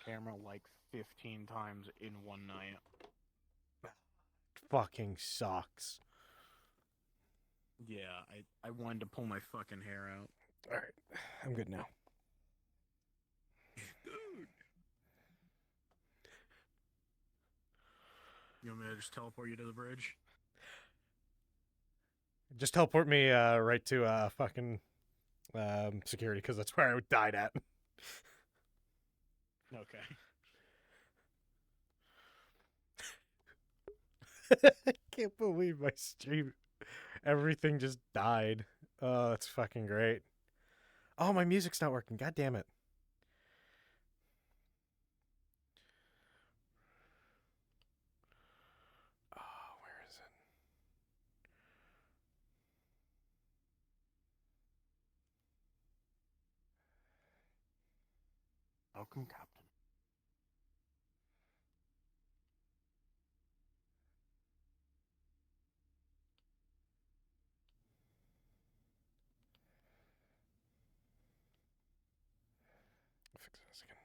camera like 15 times in one night. Fucking sucks. Yeah, I wanted to pull my fucking hair out. Alright, I'm good now. Dude. You want me to just teleport you to the bridge? Just teleport me right to fucking security, because that's where I died at. Okay. I can't believe my stream. Everything just died. Oh, that's fucking great. Oh, my music's not working. God damn it. Oh, where is it? Welcome, Captain. I'll fix this again.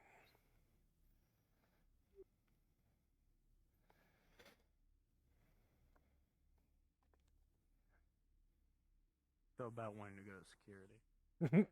So about wanting to go to security.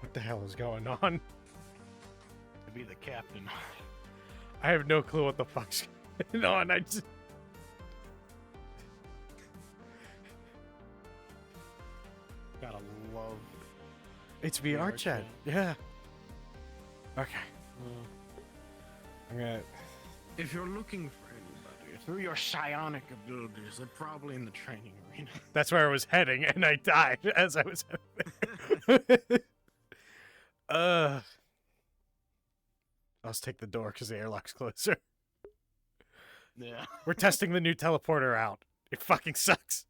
What the hell is going on? To be the captain. I have no clue what the fuck's going on. I just... Gotta love. It's VR chat. Yeah. Okay. I'm gonna... If you're looking for anybody through your psionic abilities, they're probably in the training arena. That's where I was heading, and I died as I was Let's take the door because the airlock's closer. Yeah. We're testing the new teleporter out. It fucking sucks.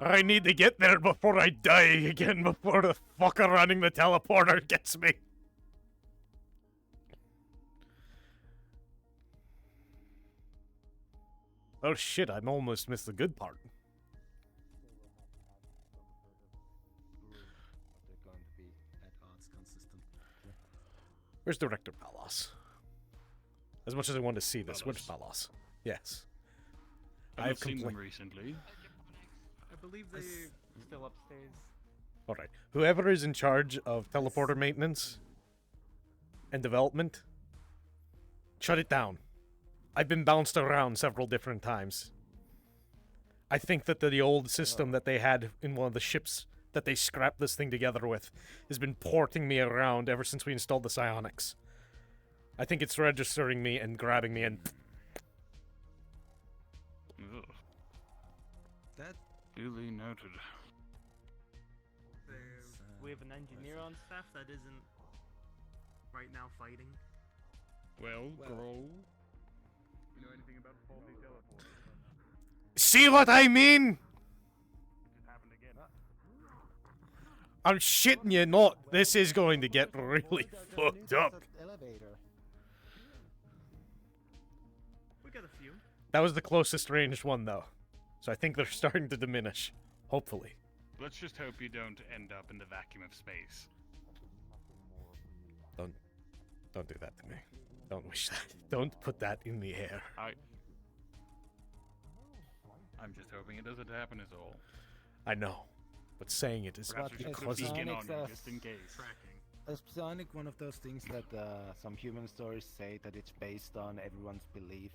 I need to get there before I die again, before the fucker running the teleporter gets me. Oh shit, I almost missed the good part. Where's Director Palos? As much as I wanted to see this, where's Palos? Yes. I've seen them recently. I believe they're still upstairs. Alright. Whoever is in charge of teleporter maintenance and development, shut it down. I've been bounced around several different times. I think that the old system that they had in one of the ships that they scrapped this thing together with has been porting me around ever since we installed the psionics. I think it's registering me and grabbing me and... Ugh. That Duly noted. we have an engineer on staff that isn't right now fighting. Well, grow. You know anything about faulty teleporters? See what I mean? It just happened again. I'm shitting you not. This is going to get really fucked up. Elevator. We got a few. That was the closest ranged one, though. So I think they're starting to diminish. Hopefully. Let's just hope you don't end up in the vacuum of space. Don't do that to me. Don't wish that. Don't put that in the air. I'm just hoping it doesn't happen is all. I know. But saying it is Perhaps we should put causes... beacon on Psionics, you, just in case. Tracking. Is psionic one of those things that some human stories say that it's based on everyone's belief?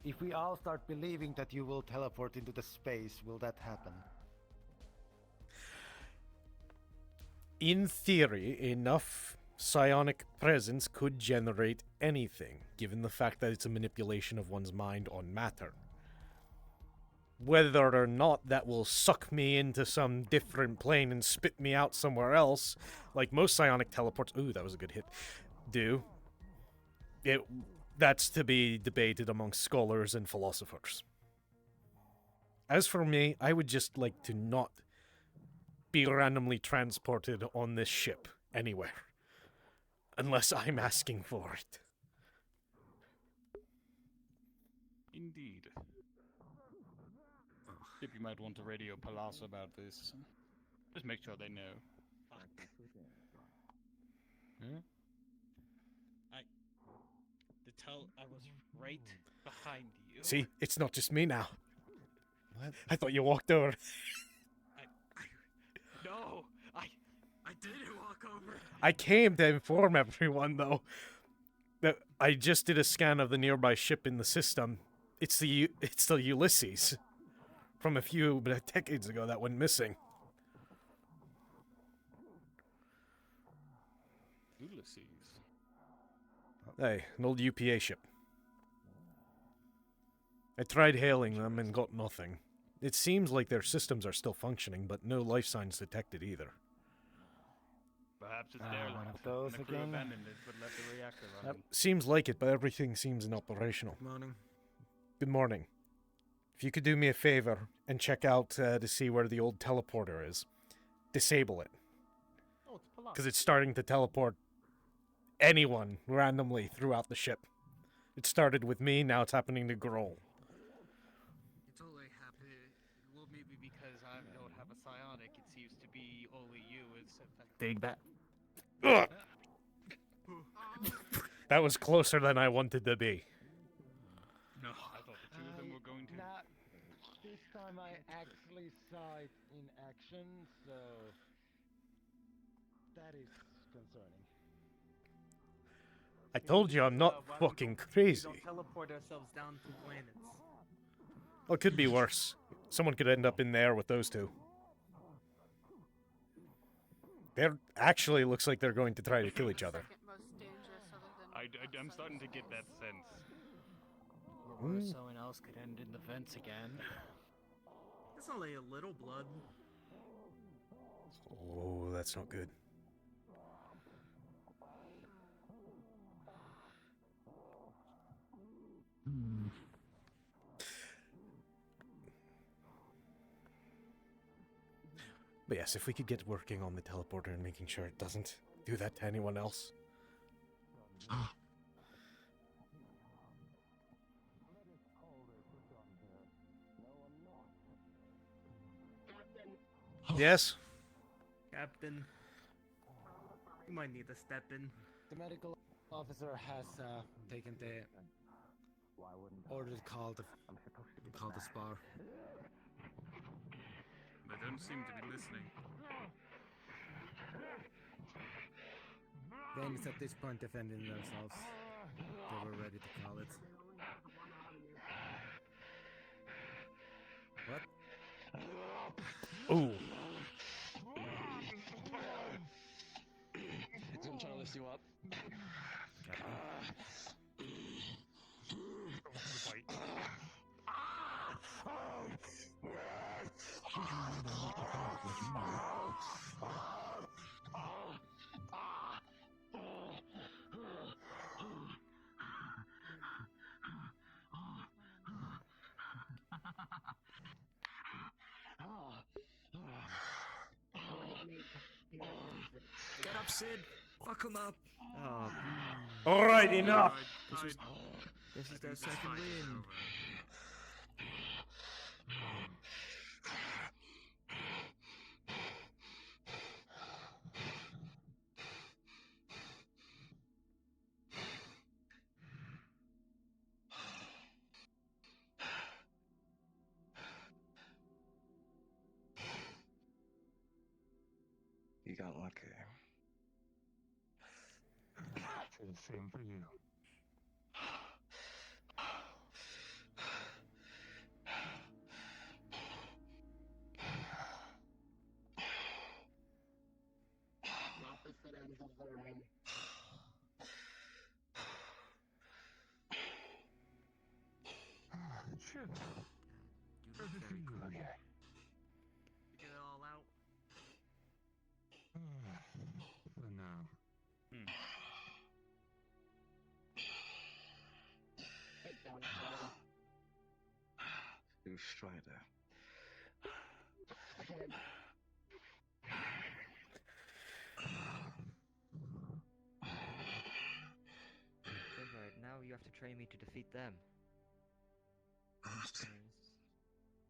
If we all start believing that you will teleport into the space, will that happen? In theory, enough psionic presence could generate anything, given the fact that it's a manipulation of one's mind on matter. Whether or not that will suck me into some different plane and spit me out somewhere else, like most psionic teleports— ooh, that was a good hit— do, that's to be debated among scholars and philosophers. As for me, I would just like to not be randomly transported on this ship anywhere. Unless I'm asking for it. Indeed. If you might want to radio Palazzo about this. Just make sure they know. Fuck. Hmm? I was right behind you. See, it's not just me now. What? I thought you walked over. No, I didn't walk over. I came to inform everyone, though, that I just did a scan of the nearby ship in the system. It's the Ulysses from a few decades ago that went missing. Ulysses. Hey, an old UPA ship. I tried hailing them and got nothing. It seems like their systems are still functioning, but no life signs detected either. Perhaps it's One derelict. of those and the crew again? abandoned it, but left the reactor running. Seems like it, but everything seems inoperational. Morning. Good morning. If you could do me a favor and check out to see where the old teleporter is, disable it. Oh, it's Palazzo. Because it's starting to teleport anyone randomly throughout the ship. It started with me, now it's happening to Grohl. It's only happy. Well, maybe because I don't have a psionic, it seems to be only you is affected. Big bat. Ugh! That was closer than I wanted to be. No, I thought the two of them were going to. Now, this time I actually saw it in action, so that is concerning. I told you I'm not Why we fucking don't- crazy. We don't teleport ourselves down to planets. Well, it could be worse. Someone could end up in there with those two. They're actually looks like they're going to try to kill each other. Second most dangerous other than I'm starting to get that sense. Or someone else could end in the vents again. It's only a little blood. Oh, that's not good. But yes, if we could get working on the teleporter and making sure it doesn't do that to anyone else. Yes? Captain, you might need to step in. The medical officer has taken the order to call the spar. They don't seem to be listening. Then it's at this point defending themselves. They were ready to call it. What? Ooh. I'm trying to lift you up. Fight. up, Sid. Fuck them up. Oh, All right, enough. This is their second win. You got lucky. The same for you. Shit. Everything good. Okay. Get it all out. For now. You Strider. Alright, now you have to train me to defeat them.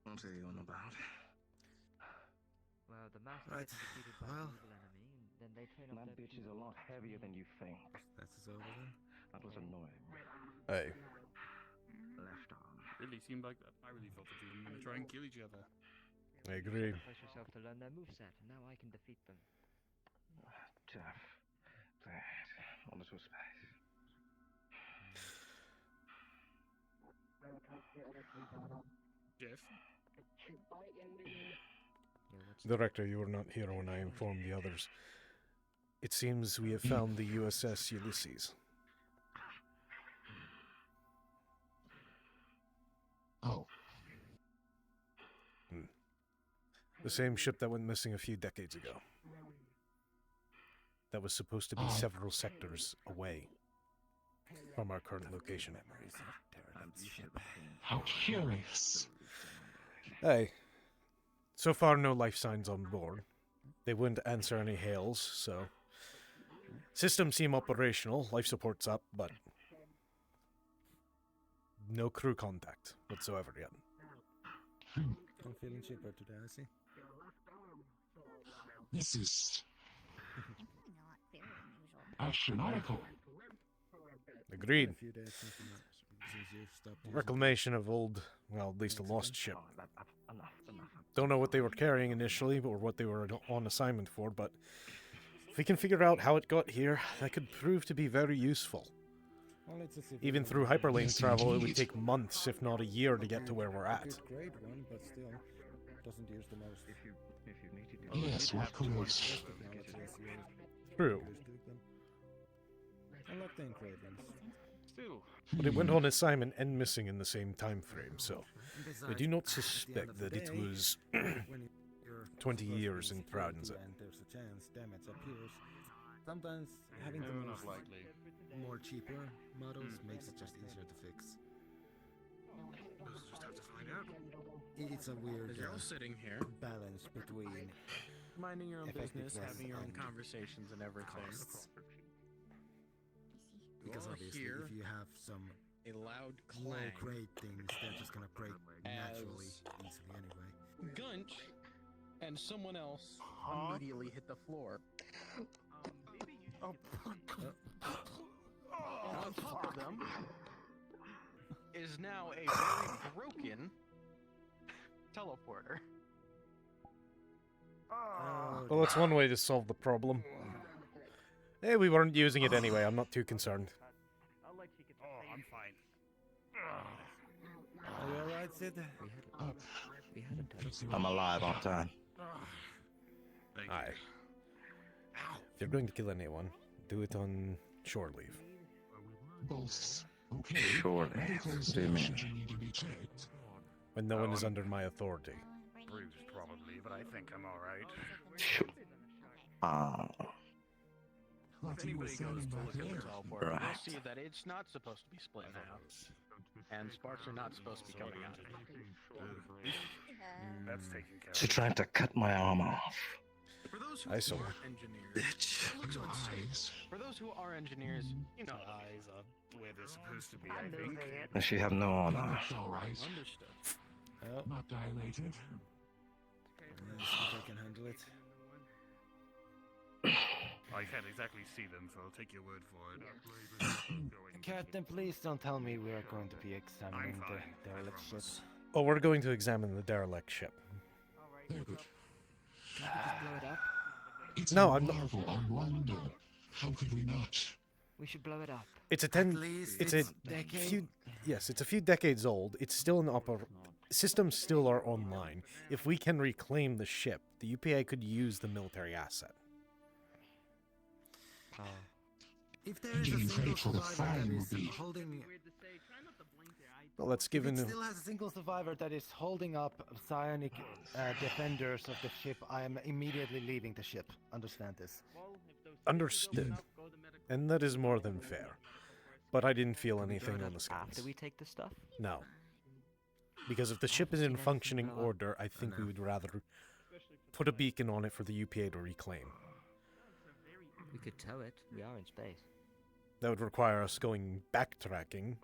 What's he on about? Well, the master Right, gets defeated by well. an evil enemy, and then they train up That their bitch is a people. lot heavier than you think. That's over then. That was annoying. Hey, Left arm. Really seemed like that. I really thought the two of them were going to try and kill each other. I agree. Sacrifice yourself to learn their moveset, and now I can defeat them. Jeff. That. A little space. Jeff? Yeah, what's Director, you were not here when I informed the others. It seems we have found the USS Ulysses. Oh. The same ship that went missing a few decades ago. That was supposed to be several sectors away from our current location. How curious. Hey, so far no life signs on board. They wouldn't answer any hails, so... Systems seem operational, life support's up, but... no crew contact whatsoever yet. I'm feeling cheaper today, I see. This is Not very unusual. astronomical. Agreed. A few days since you stopped using Reclamation of old, well, at least a lost ship. Oh, enough. Don't know what they were carrying initially, or what they were on assignment for, but if we can figure out how it got here, that could prove to be very useful. Well, let's just see if Even we through can- hyperlane Yes, travel, it would indeed. take months, if not a year, to get to where we're at. Good grade one, but still doesn't use the most. If you need to do Yes, what could Best technology as you True, understood them. I like the engravings. Still. but it went on assignment and missing in the same time frame, so I do not Besides, at the end suspect of the that it day, was when you're 20 supposed to years be in security transit. and there's a chance damage appears. Sometimes having No, the not most likely. more cheaper models makes it just easier to fix. We'll just have to find out. It's a weird Because you're all sitting here, balance between minding your own business, Effectiveness having your own and conversations and everything. costs. You Because all obviously, hear if you have some a loud low clang grade things, they're just gonna break naturally, As- easily anyway. Gunch and someone else immediately hit the floor. Maybe you Oh, on top of them is now a very broken teleporter. Oh, Well, that's one way to solve the problem. Hey, we weren't using it anyway, I'm not too concerned. I'll let you get the Oh, I'm fine. are you alright, Sid? We had a touch. I'm alive, aren't I? Aye. If you're going to kill anyone, do it on shore leave. Both. Okay. Surely. Medical What do you mean? inspection need to be checked. When no one is under my authority. Bruised, probably, but I think I'm alright. Ah. Thought If you were anybody goes standing to back look at the there. teleporter, Right. you'll see that it's not supposed to be split in half. And sparks are not supposed to be coming out of it. That's taken care She tried to cut my arm off. For those who I saw. aren't engineers, Bitch. it looks Your unsafe. eyes. For those who are engineers, you know. Eyes are where they're supposed to be, I think. And she have no honor. That's all right. Understood. Oh, Not dilated. let's see if I can handle it. I can't exactly see them, so I'll take your word for it. Captain, please don't tell me we are going to be examining fine, the I derelict ship. promise. Oh, we're going to examine the derelict ship. Very good. Can we just blow it up? It's No, a I'm not- marvel, a wonder. How could we not? We should blow it up. It's a At 10. least It's a decade. few. Yes, it's a few decades old. It's still in systems still are online. If we can reclaim the ship, the UPA could use the military asset. If there is a Getting single credit for the survivor that fine is would be- holding, Well, let's If give it in. still has a single survivor that is holding up psionic defenders of the ship, I am immediately leaving the ship. Understand this? Understood. And that is more than fair. But I didn't feel anything on the scans. After we take the stuff? No. Because if the ship is in functioning order, I think we would rather put a beacon on it for the UPA to reclaim. We could tow it. We are in space. That would require us going backtracking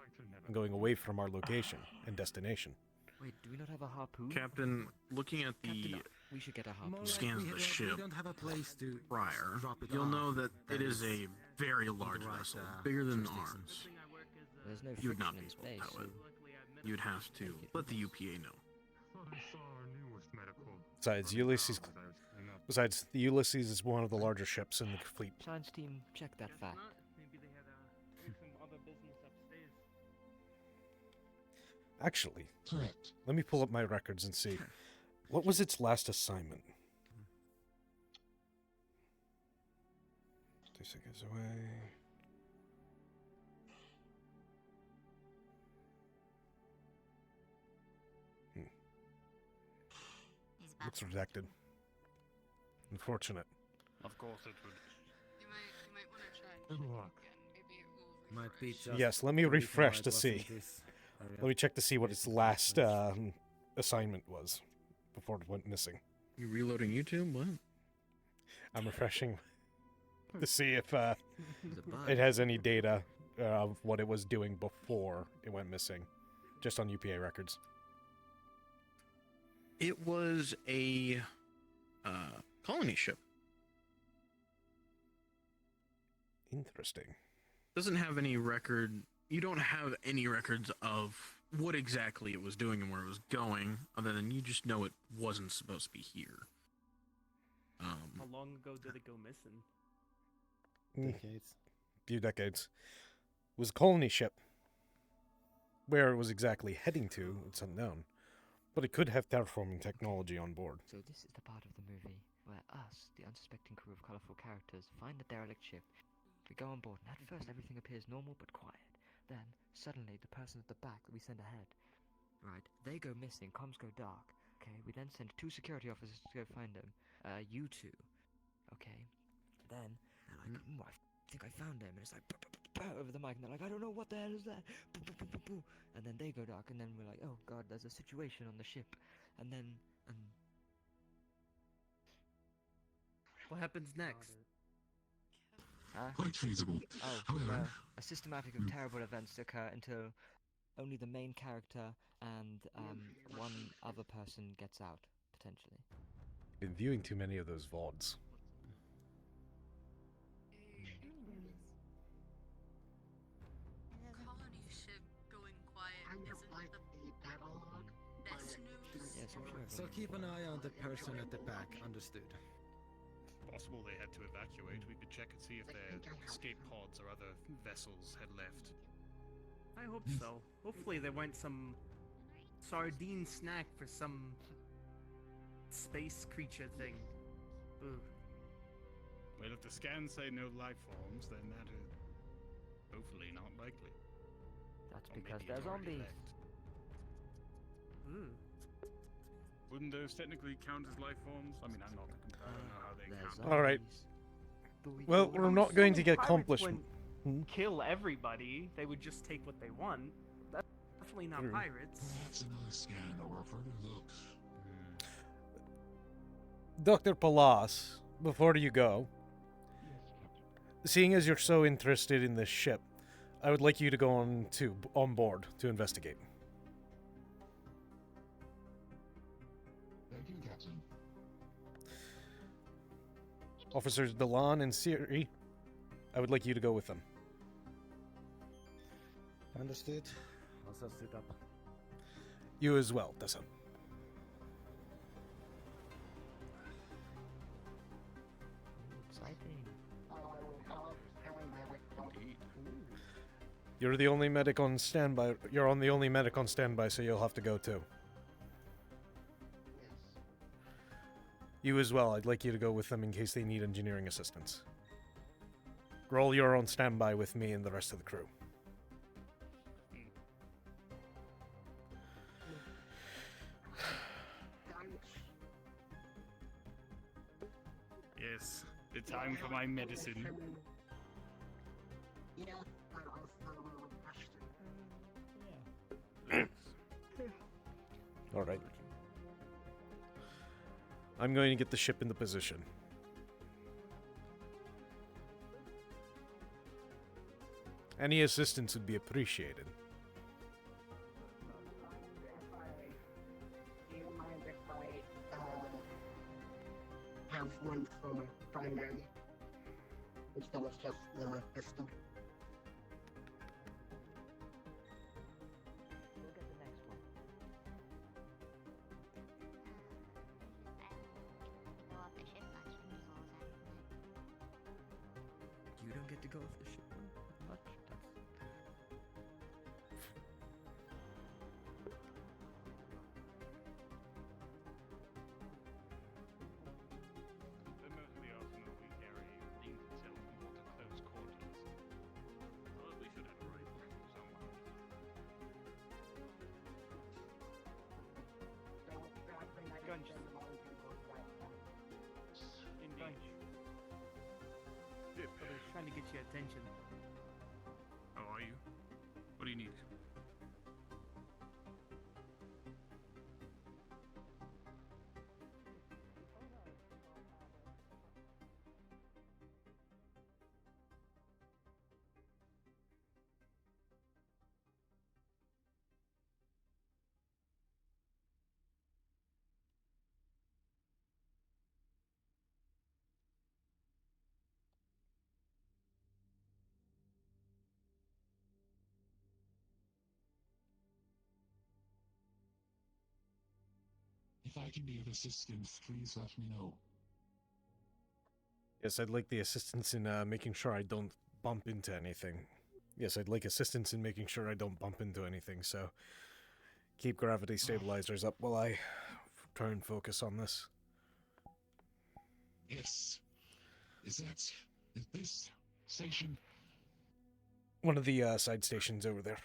and going away from our location and destination. Wait, do we not have a harpoon? Captain, looking at the Captain, we should get a harpoon. more like Scans we, the we ship don't have a place to prior, drop it you'll off. know that it is is a very on the large right, vessel, bigger than jurisdiction. arms. There's no You would not friction be in able to space. tow it. so- You'd have to let the UPA know. Besides, the Ulysses is one of the larger ships in the fleet. Science team, check that fact. Actually, Correct. let me pull up my records and see. What was its last assignment? 2 seconds away. He's back. Looks redacted. Unfortunate. Of course it would. You might want to try Good luck. again. Maybe it will Might be refresh. just Yes, let me the reason refresh why it to was see. in this area. Let me check to see what its last assignment was before it went missing. You reloading YouTube? What? I'm refreshing to see if There's a bug. it has any data of what it was doing before it went missing, just on UPA records. It was a colony ship. Interesting. Doesn't have any record. You don't have any records of what exactly it was doing and where it was going, other than you just know it wasn't supposed to be here. How long ago did it go missing? Decades. Few decades. It was a colony ship. Where it was exactly heading to, it's unknown. But it could have terraforming technology on board. So this is the part of the movie where us, the unsuspecting crew of colorful characters, find the derelict ship. We go on board, and at first everything appears normal but quiet. Then, suddenly, the person at the back that we send ahead, right, they go missing, comms go dark. Okay, we then send 2 security officers to go find them. You two. Okay. Then, they're like, I think I found him. And it's like, over the mic, and they're like, I don't know what the hell is that. And then they go dark, and then we're like, oh god, there's a situation on the ship. And then, What happens next? Quite feasible. Oh, However, a systematic of terrible events occur until only the main character and one other person gets out, potentially. Been viewing too many of those VODs. Colony ship going quiet isn't the best news. Yes, I'm sure. So keep an eye on the person at the back. Understood. Possible they had to evacuate. We could check and see if their escape pods or other vessels had left. I hope so. Hopefully there weren't some sardine snack for some space creature thing. Ugh. Well, if the scans say no life forms, then that is hopefully not likely. That's Or because maybe it's they're already zombies. left. Ugh. Wouldn't those technically count as life forms? I mean, I'm not the I don't know how they They're count. All right. zombies. But we Well, do- we're I'm not going to assuming get pirates accomplishment. wouldn't kill everybody. They would just take what they want. That's definitely not Hmm. pirates. perhaps another scan or a further look. Dr. Palas, before you go, seeing as you're so interested in this ship, I would like you to go on board to investigate. Thank you, Captain. Officers Delan and Siri, I would like you to go with them. Understood. Also suit up. You as well, Tessa. Exciting. You're the only medic on standby. You're on the only medic on standby, so you'll have to go too. You as well. I'd like you to go with them in case they need engineering assistance. Roll, you're on standby with me and the rest of the crew. Yes, the time for my medicine. Alright. I'm going to get the ship into position. Any assistance would be appreciated. Do you mind if I have one for primary instead of just the pistol? We'll get the next one. Go off the ship, that's when you all that. You don't get to go off the ship. What? The most of the arsenal we carry leans itself more to close quarters. Well, we should have a rifle somewhere. Gunshot. Indeed. But I was trying to get your attention. How are you? What do you need? If I can be of assistance, please let me know. Yes, I'd like the assistance in making sure I don't bump into anything. Yes, I'd like assistance in making sure I don't bump into anything, so keep gravity stabilizers up while I try and focus on this. Yes. Is this station? One of the side stations over there.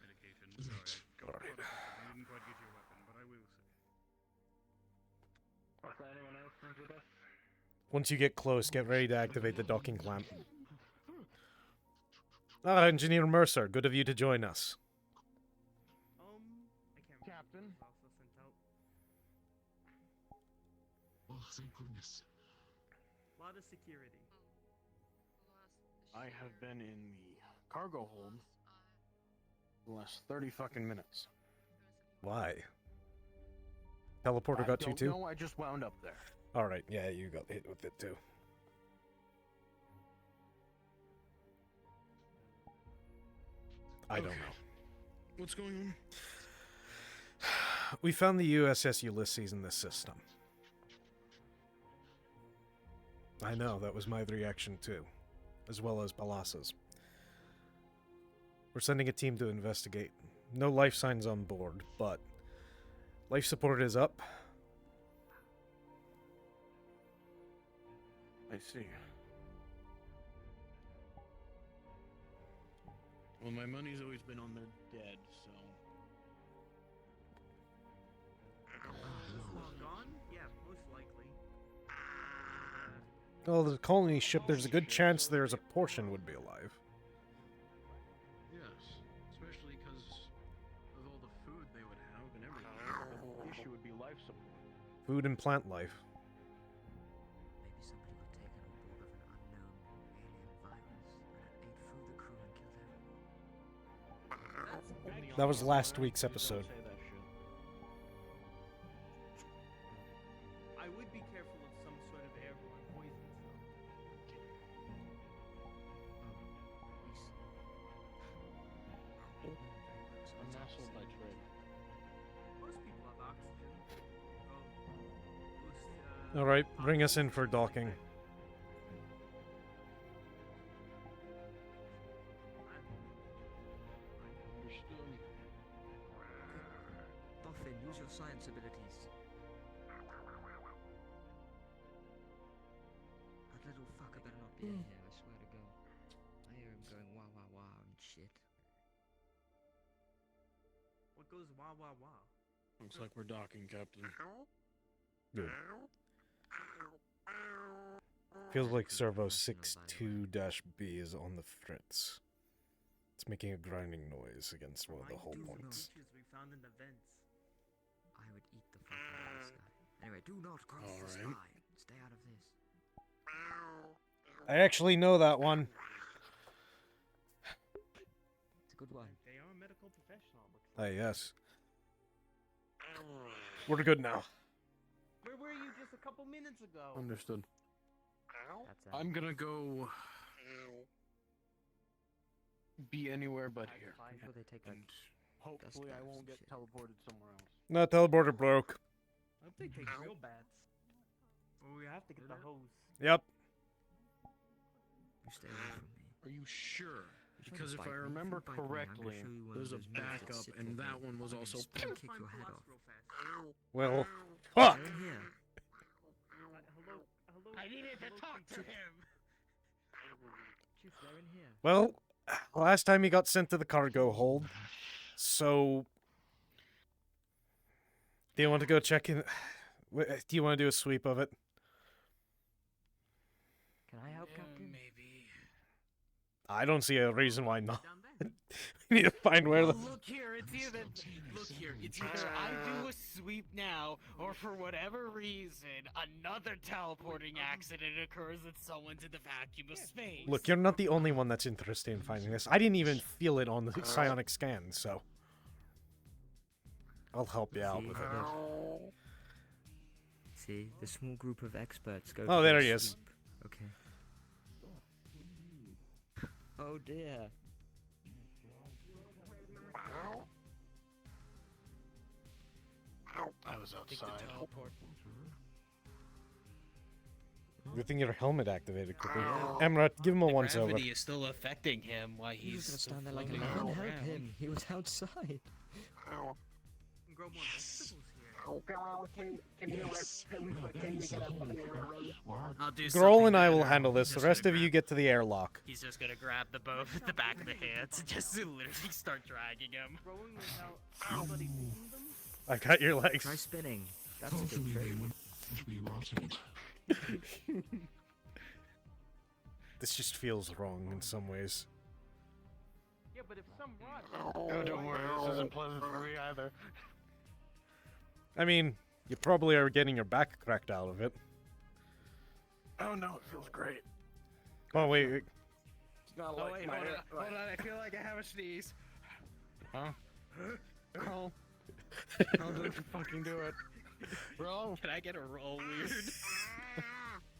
Medication. Sorry. Got Alright. I didn't quite get your weapon, but I will say. Was there anyone else with us? Once you get close, get ready to activate the docking clamp. Ah, Engineer Mercer, good of you to join us. I can't remember. Captain? Who else was sent out. Oh, thank goodness. A lot of security. I have been in the cargo hold the last 30 fucking minutes. Why? Teleporter got you too? No, I just wound up there. Alright, yeah, you got hit with it too. I don't know. What's going on? We found the USS Ulysses in this system. I know, that was my reaction too. As well as Balassa's. We're sending a team to investigate. No life signs on board, but life support is up. I see. Well, my money's always been on their dead, so. All gone? Yeah, most likely. Well, the colony ship, there's a good chance there's a portion would be alive. Yes, especially because of all the food they would have and everything. The issue would be life support. Food and plant life. That was last week's episode. Say that shit. I would be careful of some sort of airborne poisons, though. I'm an asshole by trade. Most people have oxygen. Oh, Alright, bring us in for docking. Understood. Buffin, use your science abilities. That little fucker better not be in here, I swear to God. I hear him going wah wah wah and shit. what goes wah wah wah? Looks like we're docking, Captain. Good. Feels like Servo 62-B is on the fritz. It's making a grinding noise against one of the hull points. Creatures we found in the vents. I would eat the fuck out of this guy. Anyway, do not cross the Alright. sky. Stay out of this. I actually know that one. It's a good one. They are a medical professional. Looks Ah, like. yes. We're good now. Where were you just a couple minutes ago? Understood. That's I'm gonna go. Be anywhere but here. I'm sure they take like Hopefully I won't get teleported somewhere else. No, teleporter broke. I hope they take real bats. Or we have to get the hose. Yep. You stay away from me. Are you sure? You're trying Because to if bite I me. If you remember bite me, I'm gonna correctly, show you one of there's a those moves that backup, sit and there that and one was I'm also. gonna spin kick your head off. Well, fuck! They're in here. Hello? I needed to talk to him. Chief, they're in here. Well, last time he got sent to the cargo hold, so... Do you want to go check in? Do you want to do a sweep of it? Can I help, Captain? Maybe. I don't see a reason why not. We need to find where the... Look here, it's either I do a sweep now, or for whatever reason, another teleporting accident occurs and someone's in the vacuum of space. Look, you're not the only one that's interested in finding this. I didn't even feel it on the psionic scan, so... I'll help you out with it. See, the small group of experts go. Oh, for there a he is. sweep. Okay. Oh dear. I was outside. Good thing your helmet activated quickly. Emrat, give him a once over. Gravity is still affecting him while He was he's gonna stand there like a floating man. Help around. him. He was outside. Grow more vegetables here. I'll do Grohl and something I will better. handle this. The rest of you get to the airlock. He's just gonna grab the boat with the back of the hands and just literally start dragging him. Growing without somebody feeding them? I got your legs. Try spinning. That's a good Hopefully trick. they won't be rotted. This just feels wrong in some ways. Yeah, but if some rot. Oh, don't worry, this isn't pleasant for me either. I mean, you probably are getting your back cracked out of it. Oh no, it feels great. Oh, wait. Wait. It's not Oh like wait, my hold on, I feel like I have a sneeze. Huh? Carl. Carl, don't you fucking do it. Bro. Can I get a roll weird?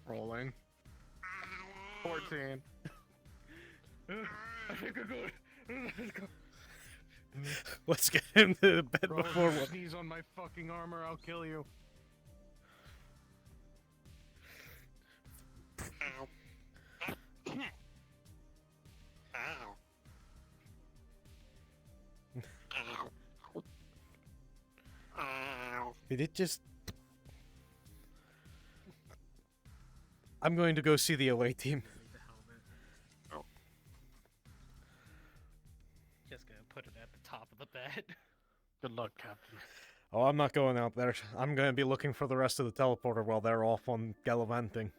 Rolling. 14. I think we're good. Let's go. Let's get him to the bed Bro, before if you what? sneeze on my fucking armor, I'll kill you. Did it just... I'm going to go see the away team. Just gonna put it at the top of the bed. Good luck, Captain. Oh, I'm not going out there. I'm going to be looking for the rest of the teleporter while they're off on gallivanting.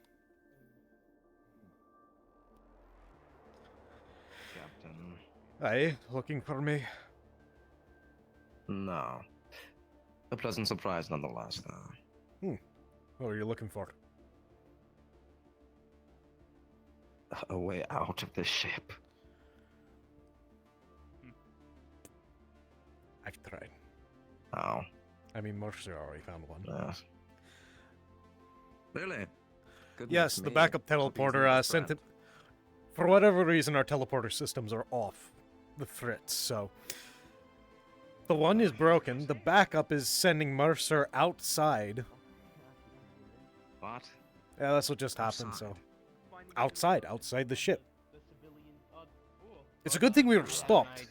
Captain. Hey, looking for me? No. A pleasant surprise nonetheless, though. What are you looking for? A way out of this ship. I've tried. Oh. I mean, Mercer already found one. Really? Good Yes, luck the me. backup Hope he's teleporter not a sent friend. it. For whatever reason, our teleporter systems are off the Fritz, so the one is broken. The backup is sending Mercer outside. What? Yeah, that's what just happened. So outside the ship. It's a good thing we were stopped.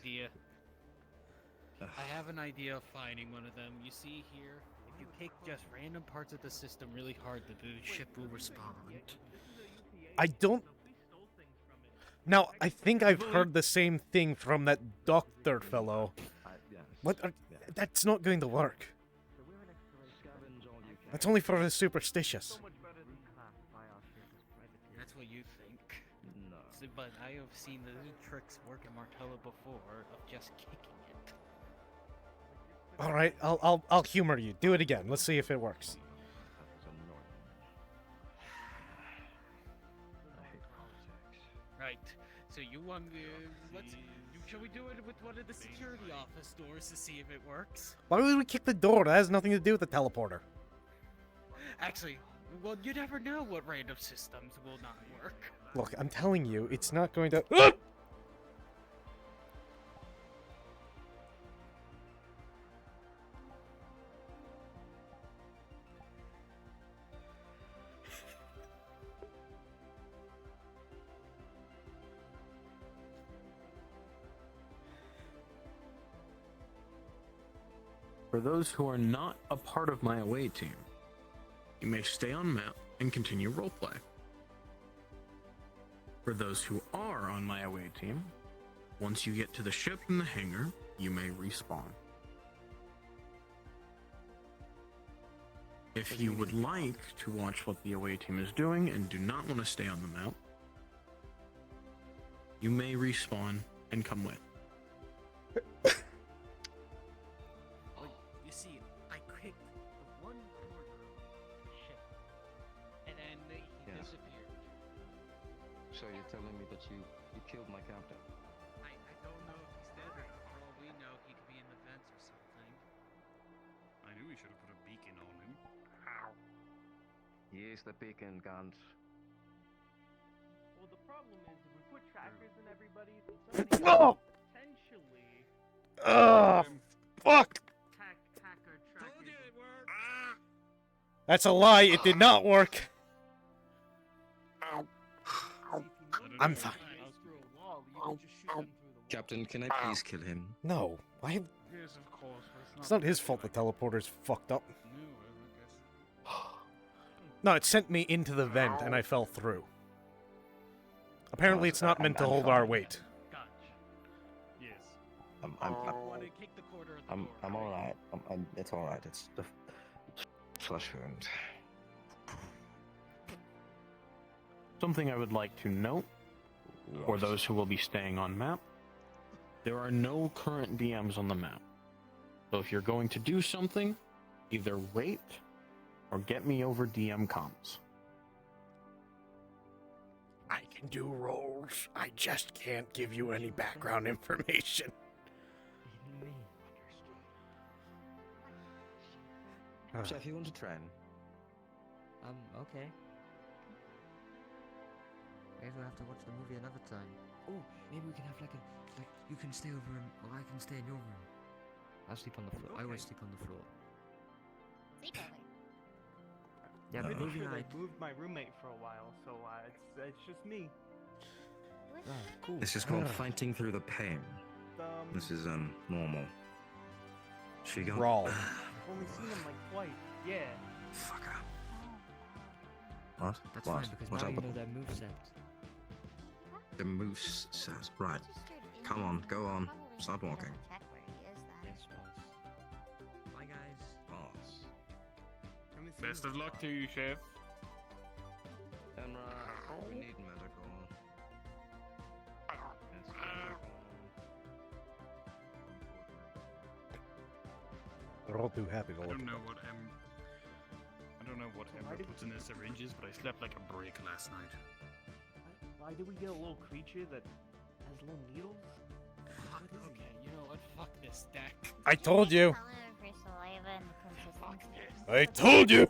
I have an idea of finding one of them. You see here, if you kick just random parts of the system really hard, the ship will respond. I don't. Now, I think I've heard the same thing from that doctor fellow. What? That's not going to work. That's only for the superstitious. That's what you think. No. But I have seen the tricks work in Martella before of just kicking it. All right, I'll humor you. Do it again. Let's see if it works. Right. So you want me? Shall we do it with one of the security office doors to see if it works? Why would we kick the door? That has nothing to do with the teleporter. Actually, well, you never know what random systems will not work. Look, I'm telling you, it's not going to. For those who are not a part of my away team, you may stay on map and continue roleplay. For those who are on my away team, once you get to the ship in the hangar, you may respawn. If you would like to watch what the away team is doing and do not want to stay on the map, you may respawn and come with. You see, I kicked the one corner of the ship, and then he disappeared. So you're telling me that you killed my captain? I don't know if he's dead or not. For all we know, he could be in the vents or something. I knew we should have put a beacon on him. Here's the beacon, guns. Well, the problem is if we put trackers in everybody, then Oh! potentially. Fuck! Hacker trackers. That's a lie. It did not work. I'm fine. Captain, can I please kill him? No, I. Yes, of course. It's not his fault the teleporter's fucked up. No, it sent me into the vent and I fell through. Apparently, it's not meant to hold our weight. Yes. I'm alright. It's alright. It's the flesh wound. Something I would like to note, for those who will be staying on map, there are no current DMs on the map. So if you're going to do something, either wait or get me over DM comms. I can do rolls. I just can't give you any background information. Chef, you want to train? Okay. Maybe we'll have to watch the movie another time. Oh, maybe we can have like you can stay over or I can stay in your room. I'll sleep on the floor. I always sleep on the floor. Sleepover. Yeah, I'm pretty movie sure night. they moved my roommate for a while, so it's just me. Cool. This is called fighting through the pain. This is normal. She got Raw. I've only seen him like twice. Yeah. Fucker. What? That's What? fine because What's now up you with know their moveset. the moose says? Right. Come on, go on. Start walking. Yes, boss. Bye, guys. Boss. Best of luck to you, Chef. Emra, we need medical. Yes, medical. They're all too happy to I look don't at know them. what Emra puts in their syringes, but I slept like a brick last night. Why did we get a little creature that has little needles? Okay, you know what? Fuck this deck. I told you. Color for saliva and consistency. I told you.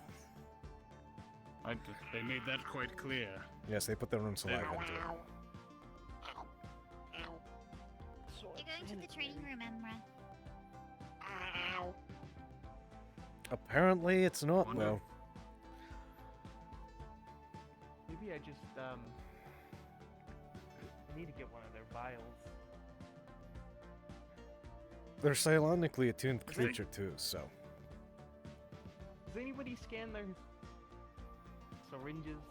They made that quite clear. Yes, they put their own saliva into it. You're going to the training room, Emra. Apparently, it's not, Wonder- though. Maybe I just need to get one of their vials. They're psionically attuned creature, too, so. Does anybody scan their syringes?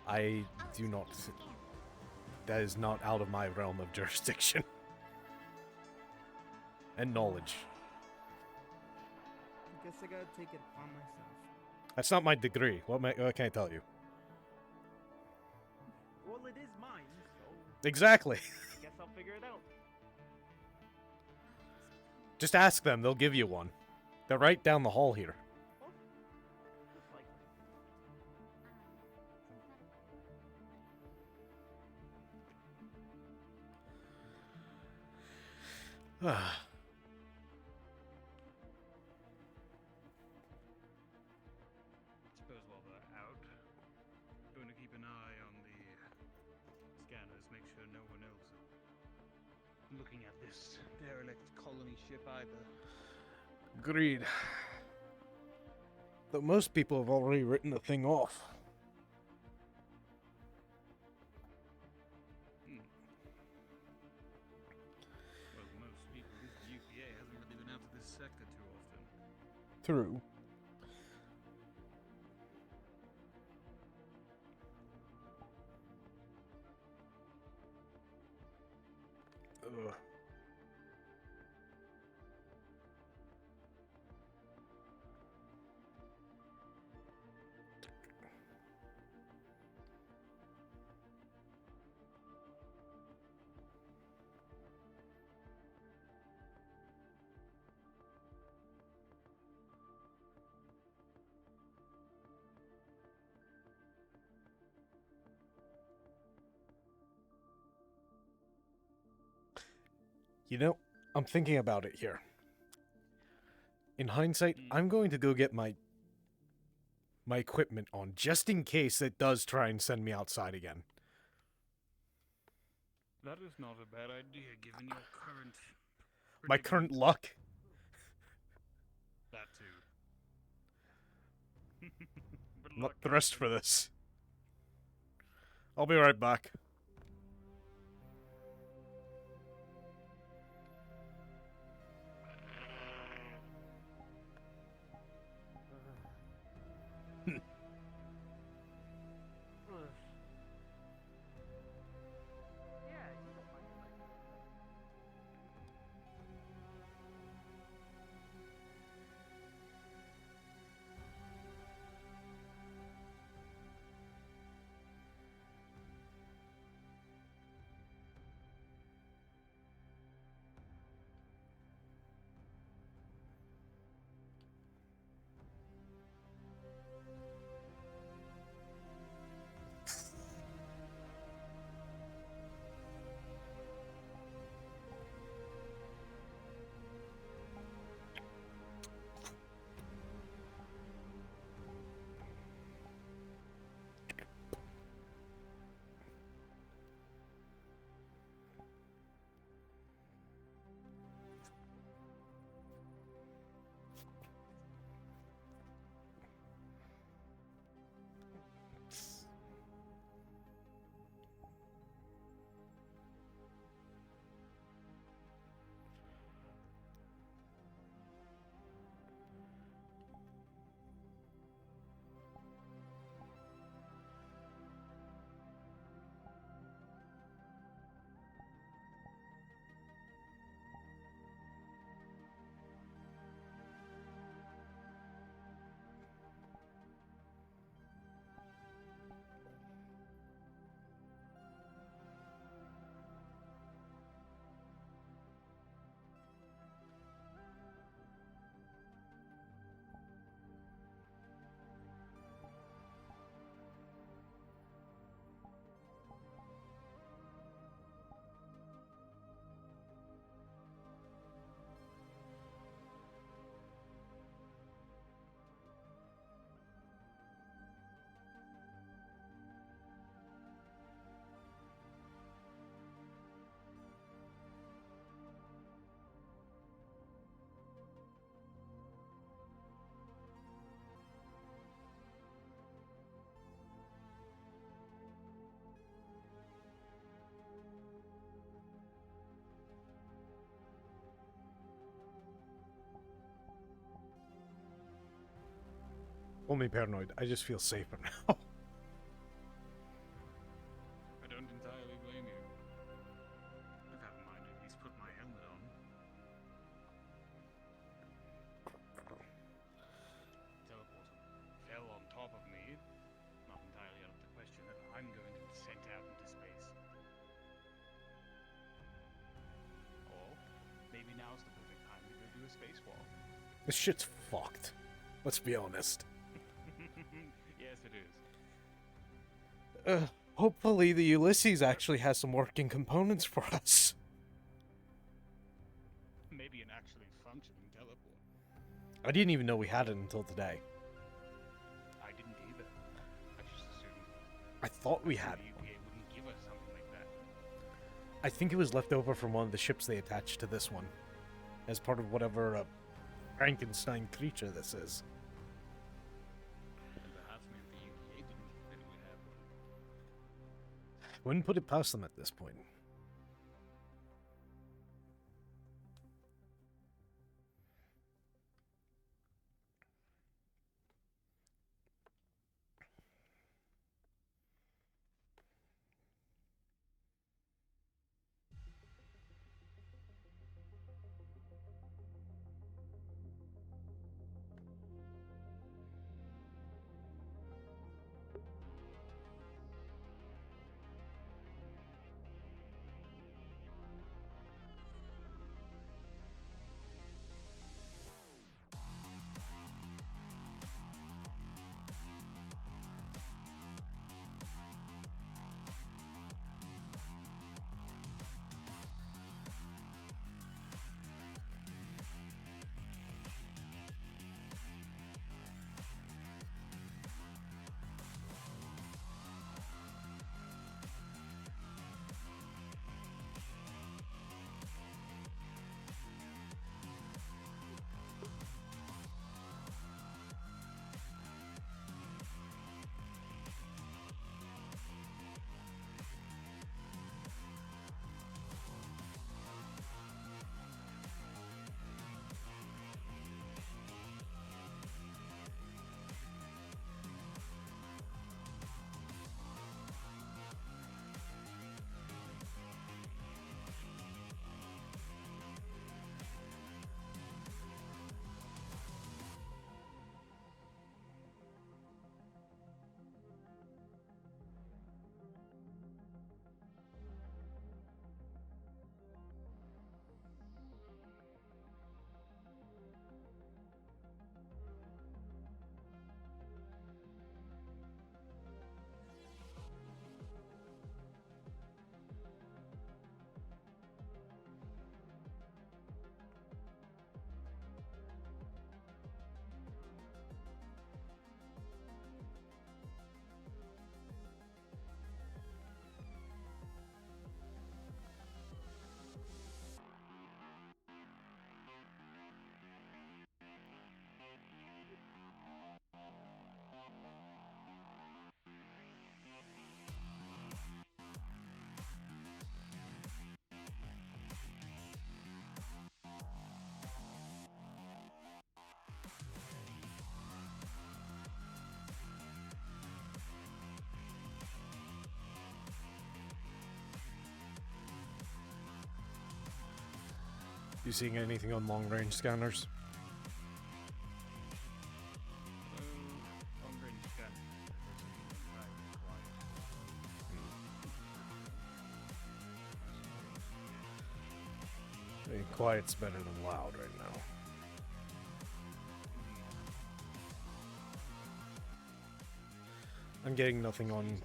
I do not. That is not out of my realm of jurisdiction. And knowledge. I guess I gotta take it upon myself. That's not my degree. What can I tell you? Well, it is mine, so Exactly. I guess I'll figure it out. Just ask them. They'll give you one. They're right down the hall here. Just like Suppose while they're out, going to keep an eye on the scanners, make sure no one else looking at this derelict colony ship either. Agreed. Though most people have already written the thing off. Well, most people, this UPA hasn't really been out of this sector too often. True. Ugh. You know, I'm thinking about it here. In hindsight, I'm going to go get my equipment on, just in case it does try and send me outside again. That is not a bad idea, given your current... My current luck. That too. But Not the rest for this. I'll be right back. Only paranoid. I just feel safer now. I don't entirely blame you. With that in mind, at least put my helmet on. Teleporter fell on top of me. Not entirely out of the question that I'm going to be sent out into space. Or maybe now's the perfect time to go do a spacewalk. This shit's fucked. Let's be honest. Yes, it is. Hopefully the Ulysses actually has some working components for us. Maybe an actually functioning teleport. I didn't even know we had it until today. I didn't either. I just assumed I thought we had the one. UPA wouldn't give us something like that. I think it was left over from one of the ships they attached to this one. As part of whatever Frankenstein creature this is. And perhaps maybe the UPA didn't think that it would have one. Wouldn't put it past them at this point. You seeing anything on long-range scanners? Long range scan. I mean, quiet's better than loud right now. I'm getting nothing on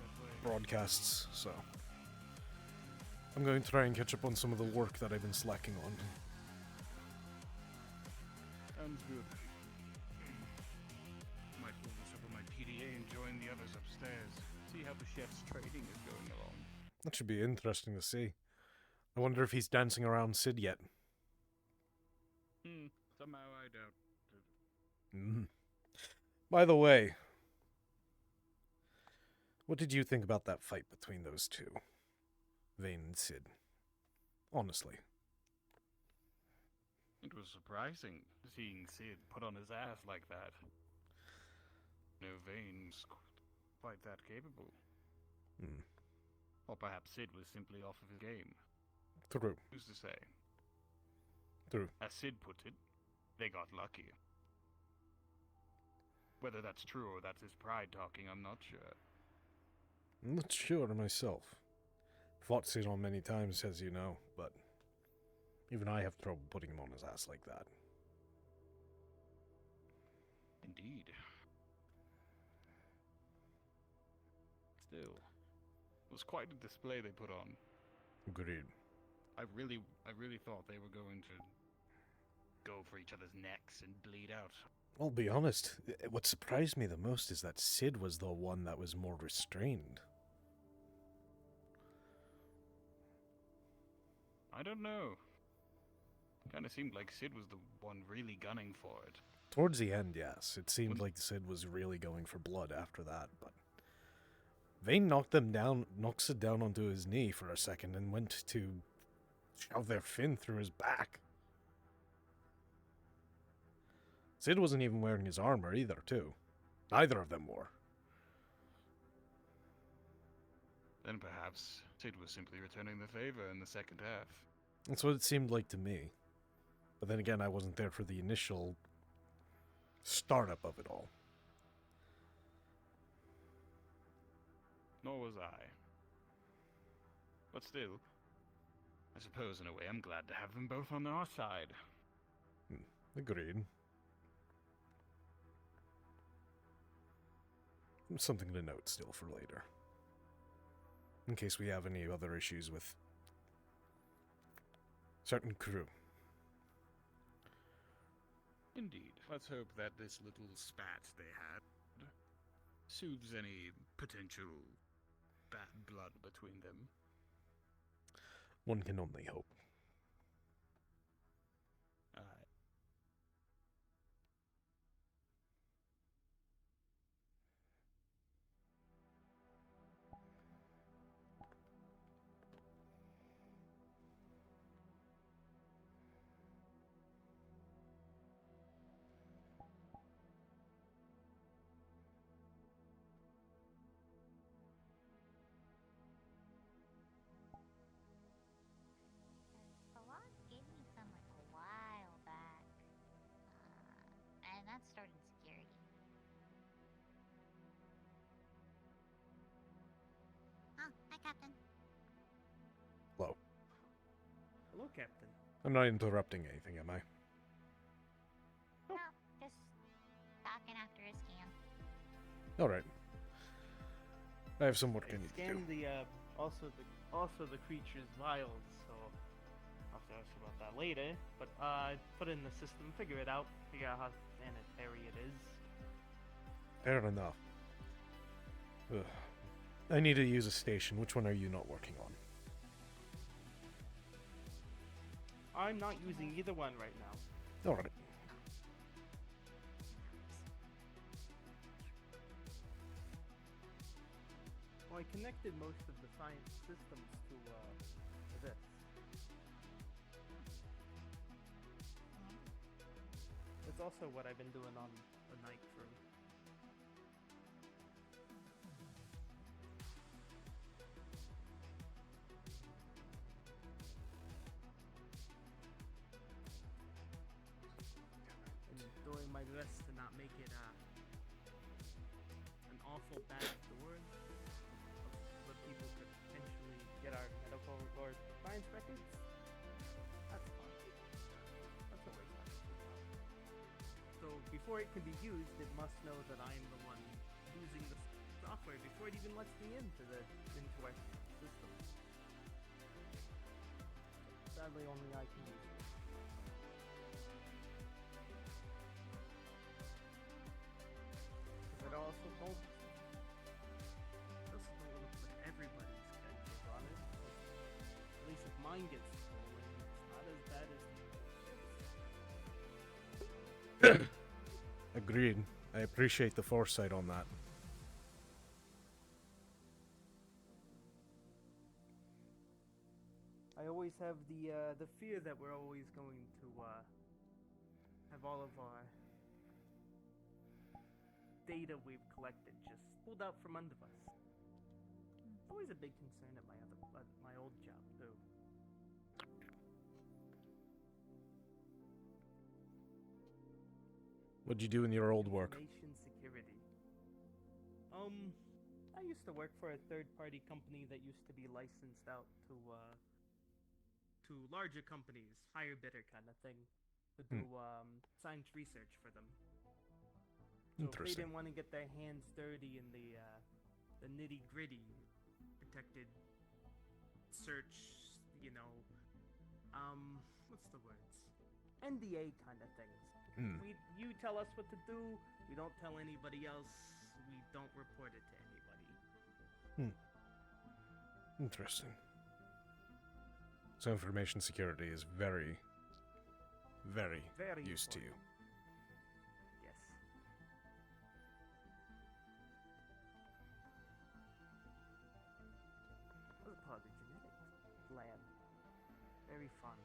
broadcasts, so I'm going to try and catch up on some of the work that I've been slacking on. Sounds good. Might pull this up on my PDA and join the others upstairs. See how the chef's trading is going along. That should be interesting to see. I wonder if he's dancing around Sid yet. Somehow I doubt it. By the way, what did you think about that fight between those two? Vane and Sid. Honestly. It was surprising seeing Sid put on his ass like that. No Vane's quite that capable. Hmm. Or perhaps Sid was simply off of his game. True. Who's to say? True. As Sid put it, they got lucky. Whether that's true or that's his pride talking, I'm not sure. I'm not sure myself. Fought Sid on many times, as you know, but even I have trouble putting him on his ass like that. Indeed. Still, it was quite a display they put on. Agreed. I really thought they were going to go for each other's necks and bleed out. I'll be honest, what surprised me the most is that Sid was the one that was more restrained. I don't know. Kind of seemed like Sid was the one really gunning for it. Towards the end, yes. It seemed like Sid was really going for blood after that, but Vane knocks it down onto his knee for a second and went to shove their fin through his back. Sid wasn't even wearing his armor either, too. Neither of them were. Then perhaps Sid was simply returning the favor in the second half. That's what it seemed like to me. But then again, I wasn't there for the initial startup of it all. Nor was I. But still, I suppose in a way I'm glad to have them both on our side. Agreed. Something to note still for later. In case we have any other issues with certain crew. Indeed. Let's hope that this little spat they had soothes any potential bad blood between them. One can only hope. Aye. The log gave me some like a while back. And that's starting security. Oh, hi, Captain. Hello. Hello, Captain. I'm not interrupting anything, am I? No, just talking after a scan. Alright. I have some work I need to Scan do. the also the creature's vials, so I'll have to ask you about that later. But put it in the system, figure it out, figure out how sanitary it is. Fair enough. Ugh. I need to use a station. Which one are you not working on? I'm not using either one right now. Alright. Well, I connected most of the science systems to this. It's also what I've been doing on the night crew. And doing my best to not make it an awful back door where people could potentially get our medical or science records. That's fun. That's always fun. So before it can be used, it must know that I am the one using the software before it even lets me into our system. Sadly, only I can use it. But it also told us this is the one to put everybody's schedules on it. At least if mine gets stolen, it's not as bad as Agreed. I appreciate the foresight on that. I always have the fear that we're always going to have all of our data we've collected just pulled out from under us. It's always a big concern at my old job, too. What'd you do in your old work? Information security. I used to work for a third-party company that used to be licensed out to larger companies, higher bidder kind of thing, to do science research for them. So if they didn't want to get their hands dirty in the nitty-gritty, protected search, what's the words? NDA kind of things. You tell us what to do, we don't tell anybody else, we don't report it to anybody. Interesting. So information security is very, very, used to you. Yes. That was part of the genetics lab. Very fun.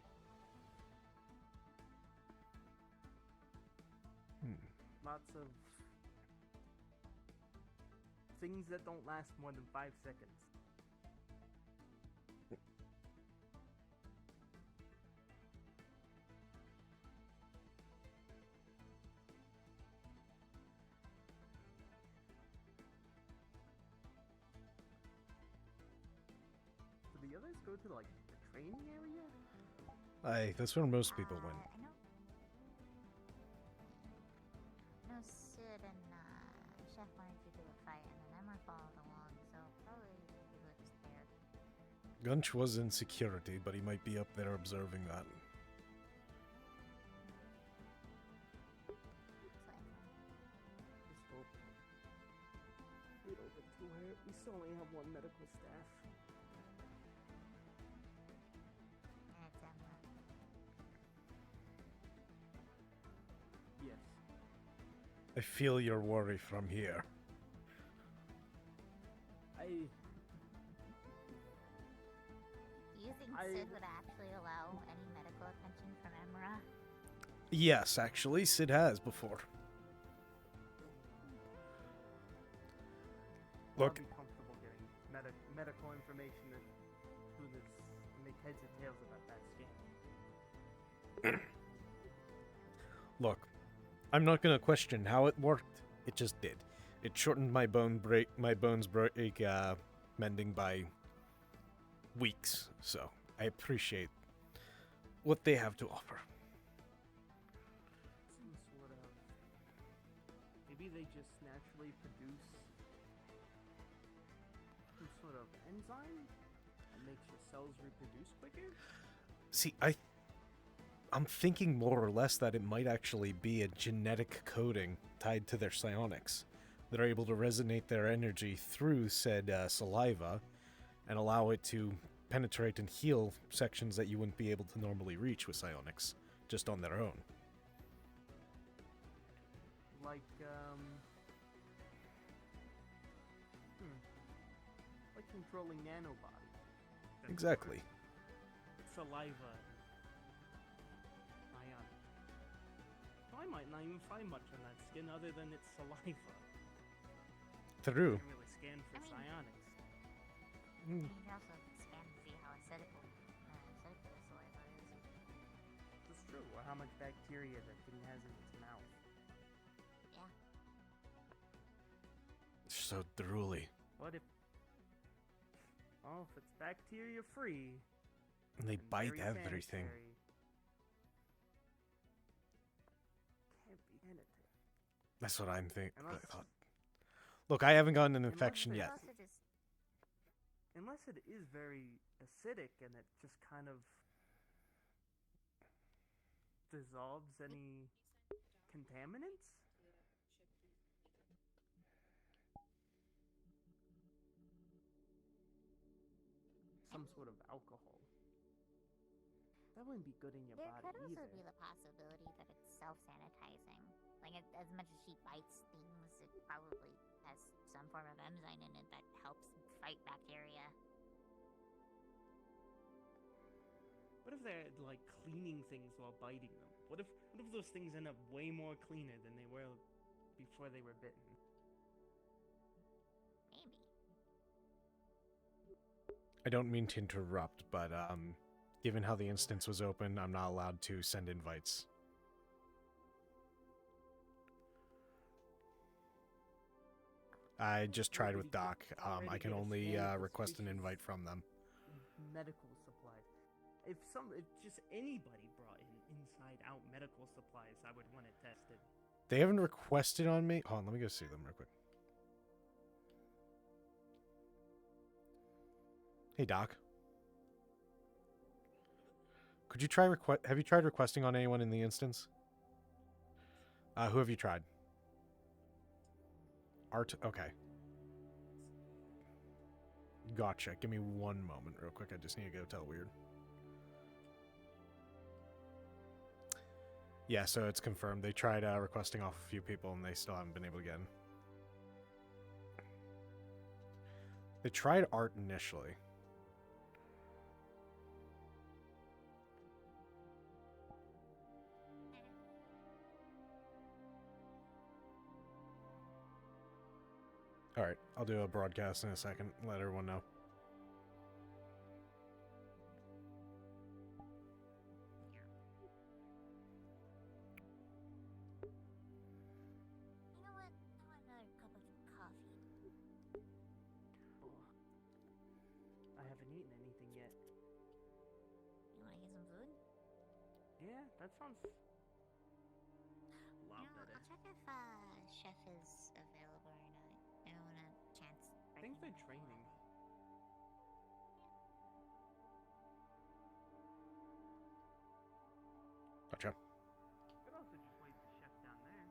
Lots of things that don't last more than 5 seconds. Do the others go to like the training area? That's where most people went. I know Sid and Chef wanted to do a fight, and then Emma followed along, so probably he was there. Gunch was in security, but he might be up there observing that. Just hope we don't get too hurt. We still only have one medical staff. And it's Emma. Yes. I feel your worry from here. Do you think Sid would actually allow any medical attention from Emra? Yes, actually, Sid has before. Look. I'll be comfortable getting medical information and do this, make heads and tails about that scan. Look, I'm not gonna question how it worked. It just did. It shortened my bones break mending by weeks. So I appreciate what they have to offer. Some sort of, maybe they just naturally produce some sort of enzyme that makes your cells reproduce quicker. See, I'm thinking more or less that it might actually be a genetic coding tied to their psionics. They're able to resonate their energy through said saliva and allow it to penetrate and heal sections that you wouldn't be able to normally reach with psionics, just on their own. Like, like controlling nanobodies. Exactly. Saliva. Ionic. So I might not even find much on that skin other than its saliva. True. I can't really scan for psionics. You can also scan to see how acidic the saliva is. That's true. Or how much bacteria that thing has in its mouth. Yeah. So drooly. What if... Oh, if it's bacteria free... And they bite very everything. sanitary, can't be anything. That's what I'm thinking. Unless- Look, I haven't gotten an infection yet. Unless it is very acidic and it just kind of dissolves any contaminants? Some sort of alcohol. That wouldn't be good in your There body could also either. be the possibility that it's self-sanitizing. Like, as much as she bites things, it probably has some form of enzyme in it that helps fight bacteria. What if they're like cleaning things while biting them? What if those things end up way more cleaner than they were before they were bitten? I don't mean to interrupt, but given how the instance was open, I'm not allowed to send invites. I just tried with Doc. I can only request an invite from them. Medical supplies. If just anybody brought in inside-out medical supplies, I would want it tested. They haven't requested on me. Hold on, let me go see them real quick. Hey, Doc. Could you try have you tried requesting on anyone in the instance? Who have you tried? Art? Okay. Gotcha. Give me one moment real quick. I just need to go tell Weird. Yeah, so it's confirmed. They tried requesting off a few people and they still haven't been able to get in. They tried Art initially. Alright, I'll do a broadcast in a second. Let everyone know. You know what? I want another cup of coffee. I haven't eaten anything yet. You want to get some food? Yeah, that sounds a lot better. I'll check if Chef is available or not. I don't want to chance. I think they're training. Gotcha. Could also just wait the chef down there.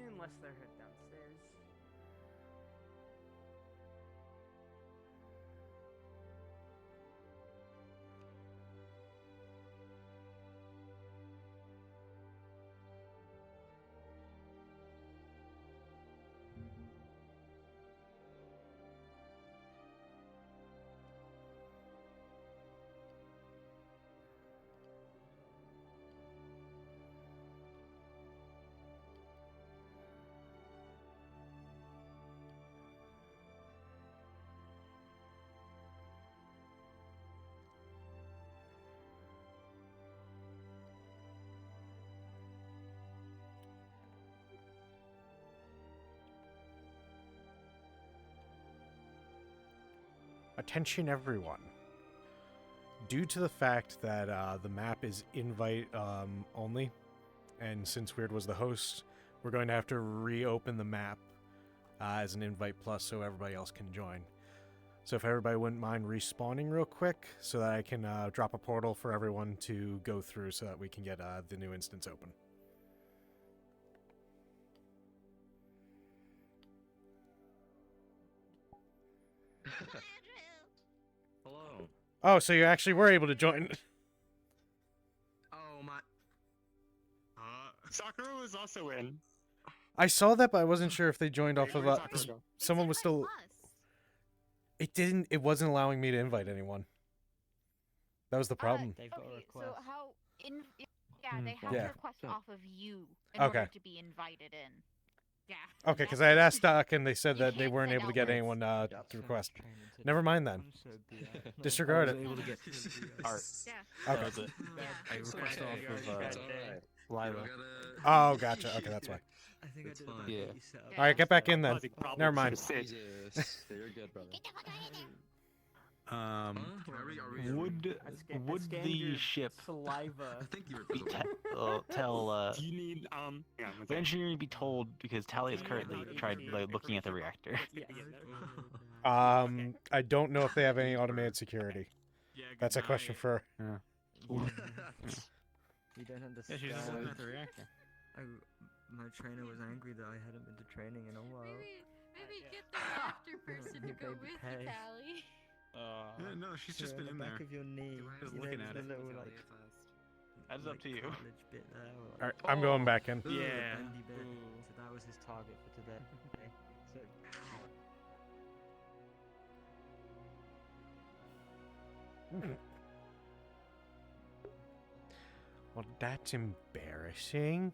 Unless they're head downstairs. Attention everyone. Due to the fact that the map is invite only, and since Weird was the host, we're going to have to reopen the map as an invite plus so everybody else can join. So if everybody wouldn't mind respawning real quick so that I can drop a portal for everyone to go through so that we can get the new instance open. Hello. Oh, so you actually were able to join. Oh my. Sakura was also in. I saw that, but I wasn't sure if they joined off of someone was still. It wasn't allowing me to invite anyone. That was the problem. Okay, so how they have Yeah. to request off of you in Okay. order to be invited in. Yeah. Okay, because I had asked Doc, and they said that they weren't able to get anyone to request. Never mind then. Disregard it. able to get Art. Yeah. Okay. That was it. I requested off of Lila. Oh, gotcha. Okay, that's why. I think I did fine. about Yeah. what you said. All right, get back in then. Never mind. You're good, brother. Would the ship saliva be tell Do you need would engineering be told because Tally has currently tried looking at the reactor? I don't know if they have any automated security. That's a question for. You don't understand. Yeah, she's just looking at the reactor. My trainer was angry that I hadn't been to training in a while. Maybe get the reactor person to go with you, Tally. Yeah, no, she's just been the in back there. of your knee. Just you looking know, at the it. little, like, That's up to you. cartilage bit there, or, All right, I'm going back in. the Yeah. bendy bit. So that was his target for today. So Well, that's embarrassing.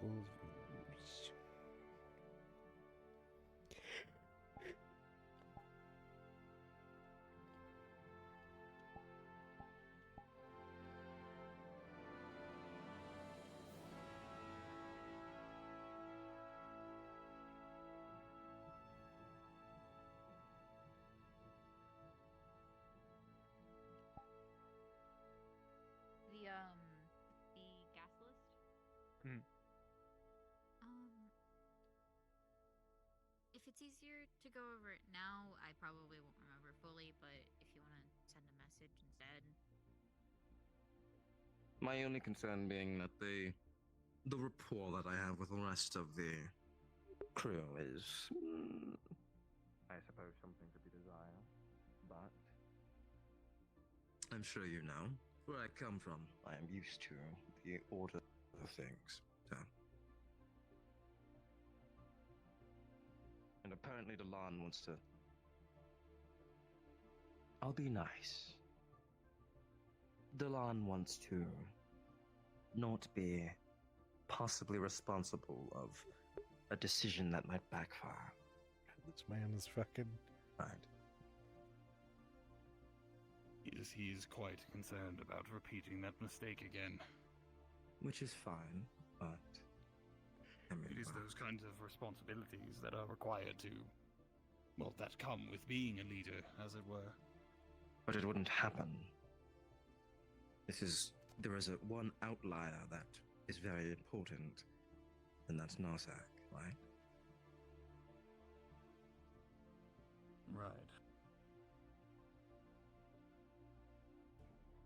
people's views. The gas list. Hmm. If it's easier to go over it now, I probably won't remember fully, but if you want to send a message instead. My only concern being that the rapport that I have with the rest of the crew is, I suppose, something to be desired. But I'm sure you know where I come from. I am used to the order of things. So. And apparently Delan wants to. I'll be nice. Delan wants to not be possibly responsible of a decision that might backfire. This man is fucking right. He's quite concerned about repeating that mistake again. Which is fine, but I mean, it is those kinds of responsibilities that are required to, well, that come with being a leader, as it were. But it wouldn't happen. There is one outlier that is very important, and that's Narsak, right? Right.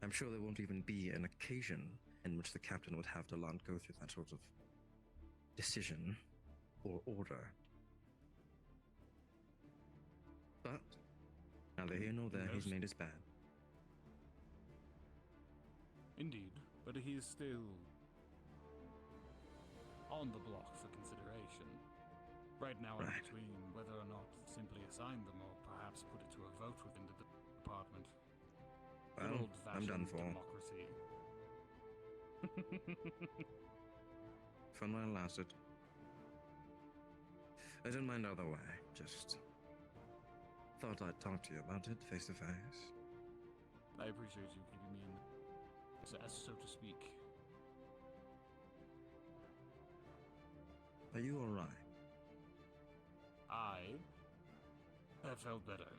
I'm sure there won't even be an occasion in which the captain would have Delan go through that sort of decision or order. But neither here nor there, he's made his bed. Indeed, but he is still on the block for consideration. Right now, I'm between whether or not simply assign them or perhaps put it to a vote within the department. Well, I'm done for. Democracy. Fun while it lasted. I don't mind either way, just thought I'd talk to you about it face to face. I appreciate you keeping me in, as so to speak. Are you alright? I have felt better.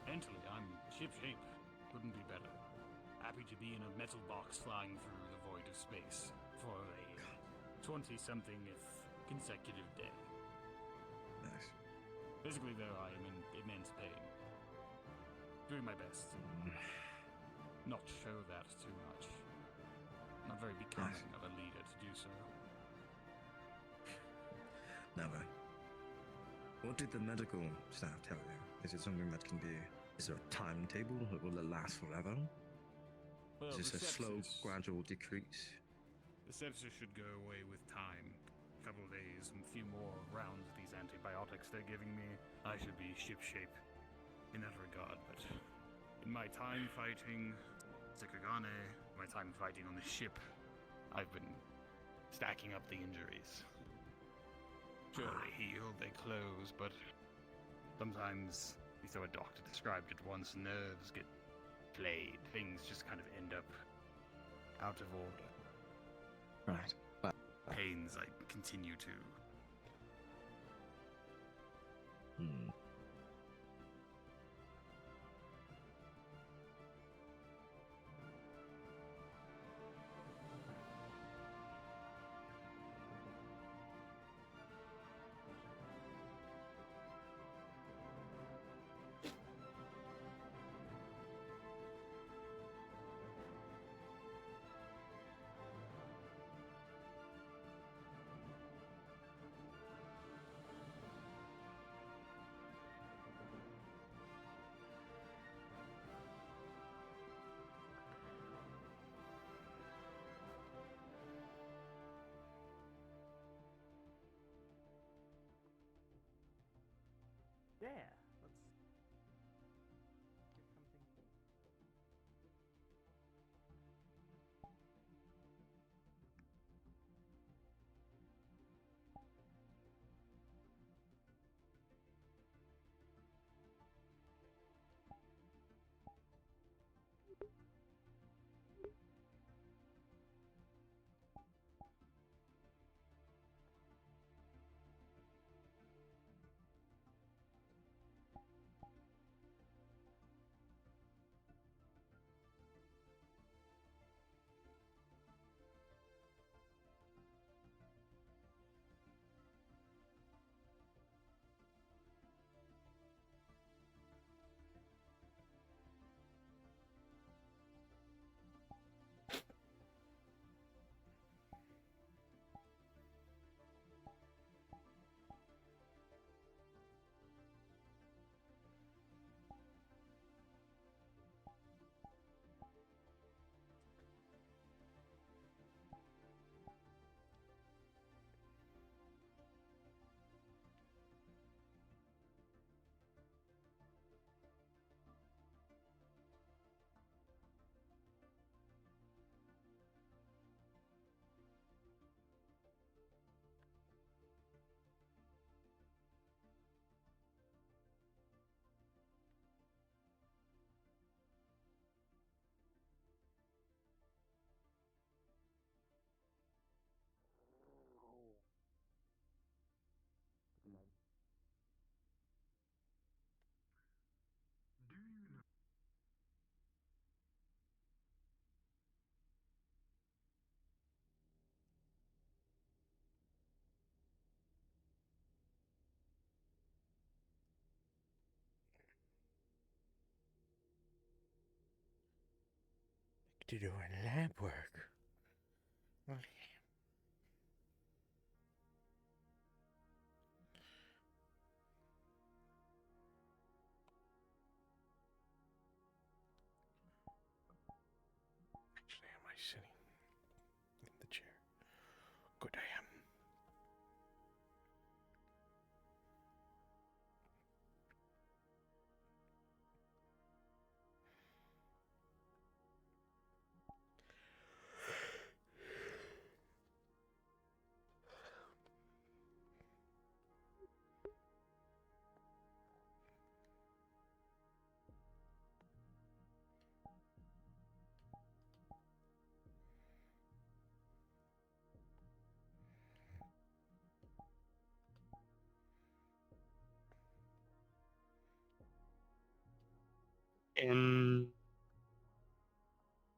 Mentally, I'm shipshape. Couldn't be better. Happy to be in a metal box flying through the void of space for a 20-something-th consecutive day. Nice. Physically, though, I am in immense pain. Doing my best to not show that too much. Not very becoming of a leader to do so. Never. What did the medical staff tell you? Is it something that can be... Is there a timetable? Will it last forever? Well, is this a slow, gradual decrease? The sepsis should go away with time. A couple of days and a few more rounds of these antibiotics they're giving me. I should be shipshape in that regard, but in my time fighting Zikagane, my time fighting on the ship, I've been stacking up the injuries. Sure, they heal, they close, but sometimes, so a doctor described it once, nerves get flayed. Things just kind of end up out of order. Right. Pains I continue to. Yeah, let's get something. to do lab work. Actually, am I sitting in the chair? Good, I am.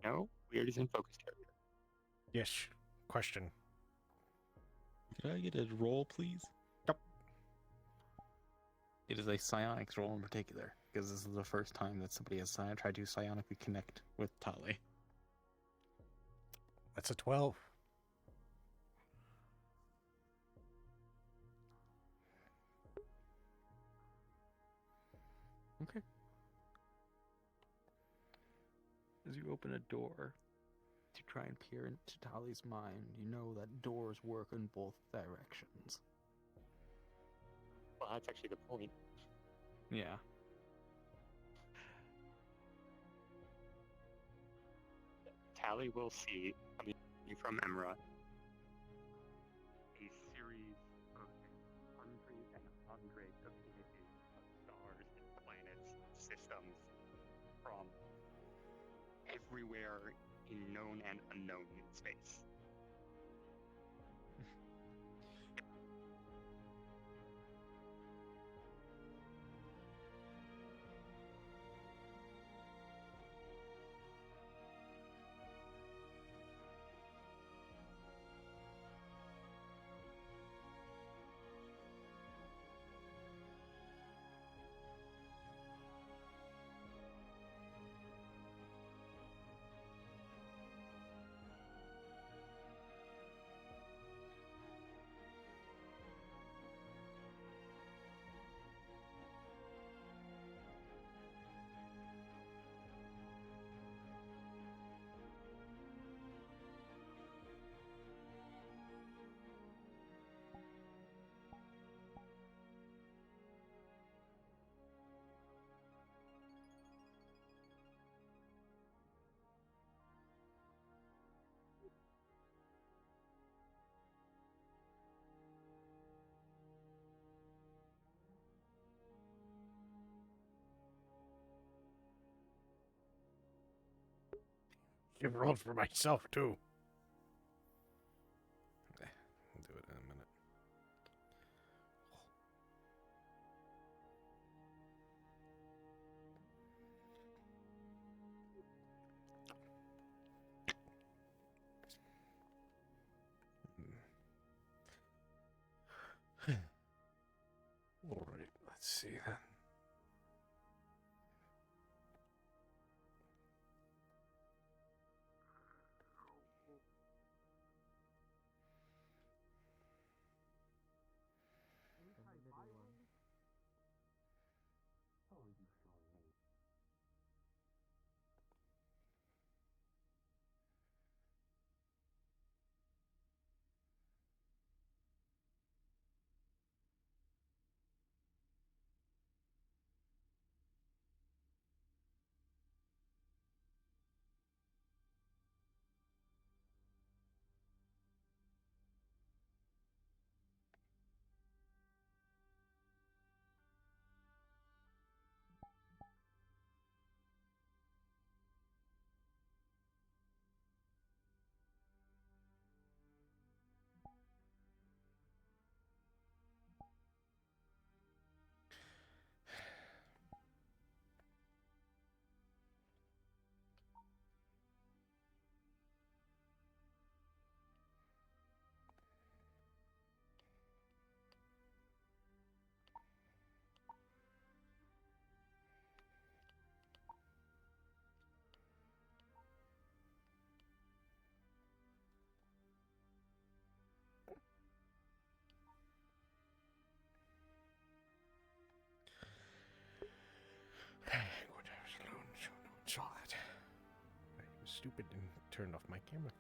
No, weird is in focus area. Yes. Question. Could I get a roll, please? Yep. It is a psionics roll in particular, because this is the first time that somebody has tried to psionically connect with Tali. That's a 12. Okay. As you open a door to try and peer into Tali's mind, you know that doors work in both directions. Well, that's actually the point. Yeah. Tally will see, coming from Emra, a series of hundreds and hundreds of images of stars and planets, systems from everywhere in known and unknown space. You rolled for myself, too. We'll do it in a minute. All right, let's see then. stupid and turned off my camera.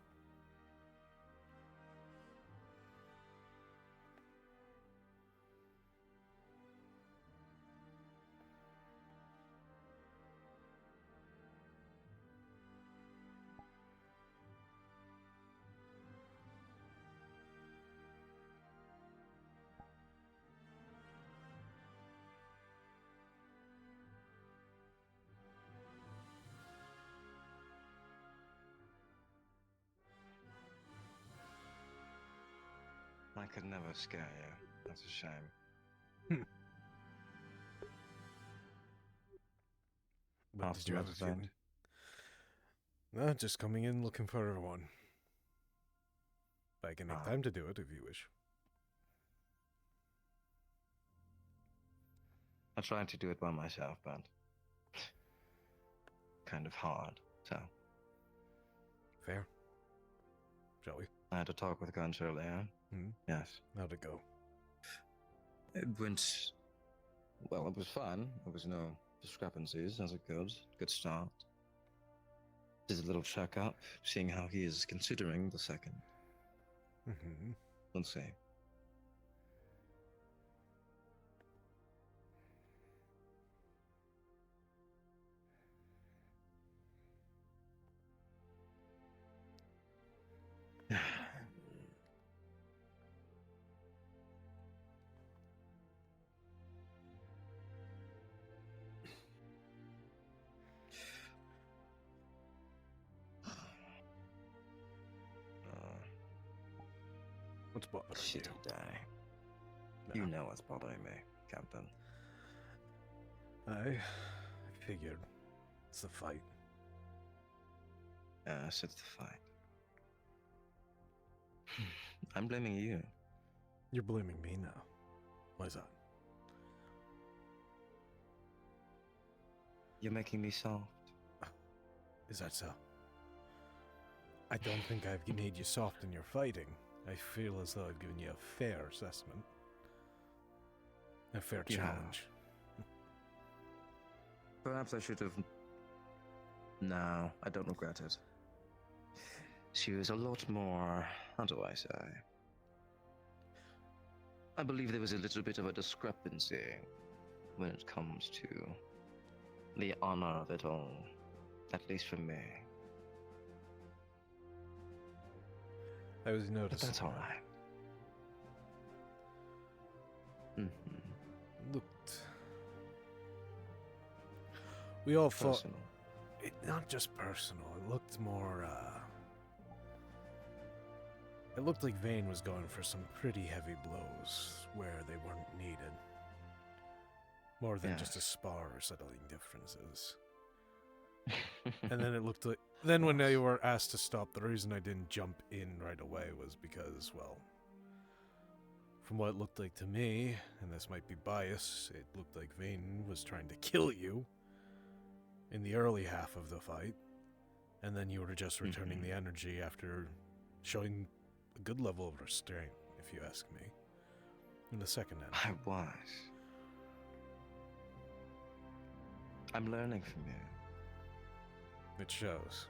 I could never scare you. That's a shame. But did you have a Afterwards, feeling? No, just coming in looking for everyone. But I can make time to do it if you wish. I tried to do it by myself, but kind of hard, so. Fair. Shall we? I had to talk with Guns earlier. Yes. How'd it go? It went... Well, it was fun. There was no discrepancies. That was a good start. Did a little checkup, seeing how he is considering the second. We'll see. What's bothering Shitty day. You know what's bothering me, Captain. I figured. It's the fight. Yes, it's the fight. I'm blaming you. You're blaming me now. Why's that? You're making me soft. Is that so? I don't think I've made you soft in your fighting. I feel as though I've given you a fair assessment. A fair challenge. Perhaps I should have... No, I don't regret it. She was a lot more... How do I say? I believe there was a little bit of a discrepancy when it comes to the honor of it all. At least for me. I was noticing. But that's alright. Looked. We all thought. Personal. Not just personal. It looked more. It looked like Vane was going for some pretty heavy blows where they weren't needed. More than just a spar or settling differences. And then it looked like... Then when they were asked to stop, the reason I didn't jump in right away was because, well... From what it looked like to me, and this might be bias, it looked like Vane was trying to kill you in the early half of the fight. And then you were just returning the energy after showing a good level of restraint, if you ask me. In the second end. I was. I'm learning from you. It shows.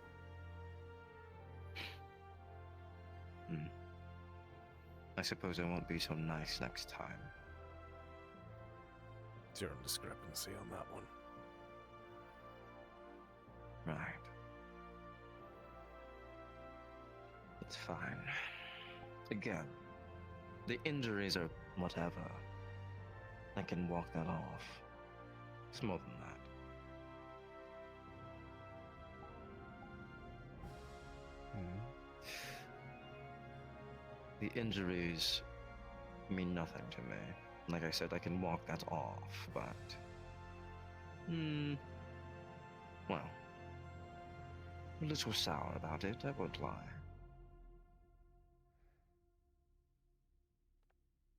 I suppose I won't be so nice next time. Zero discrepancy on that one. Right. It's fine. Again, the injuries are whatever. I can walk that off. It's more than that. The injuries mean nothing to me. Like I said, I can walk that off, but... Well... a little sour about it, I won't lie.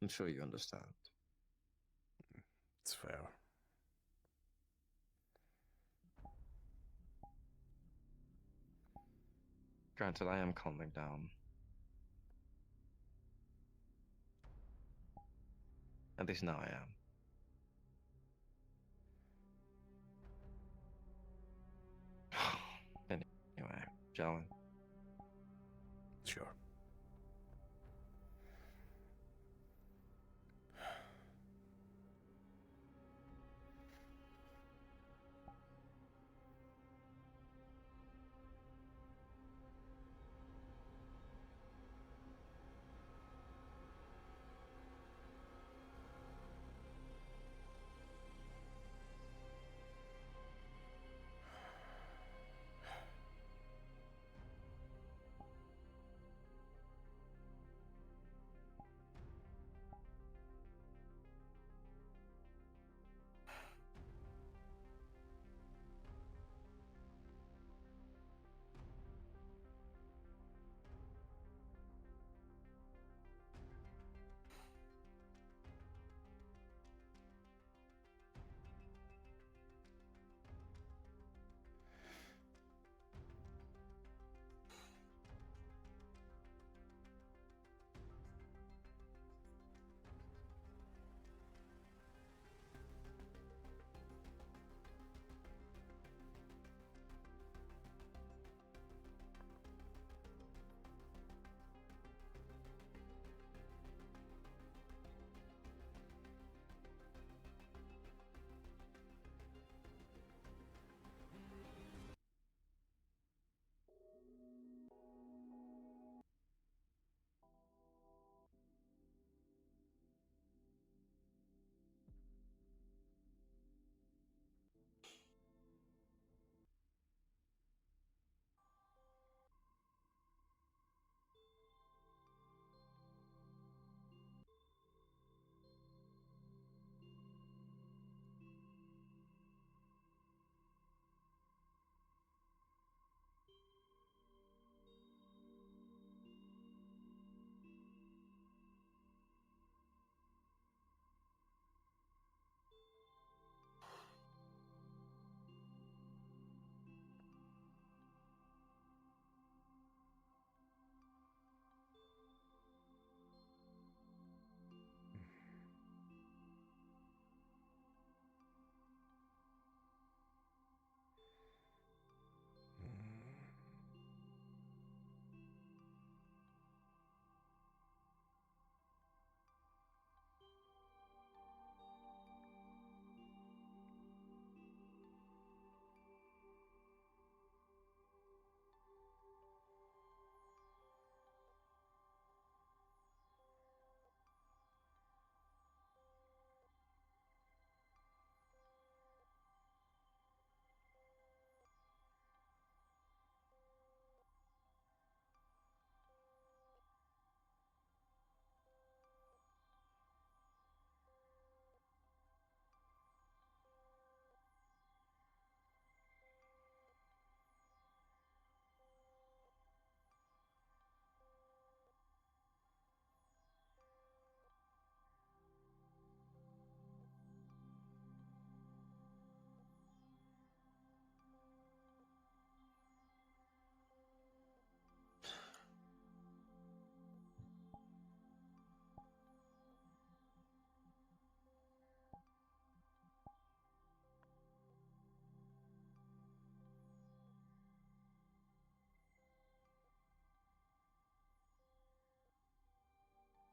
I'm sure you understand. It's fair. Granted, I am calming down. At least now I am. Anyway, shall we? Sure.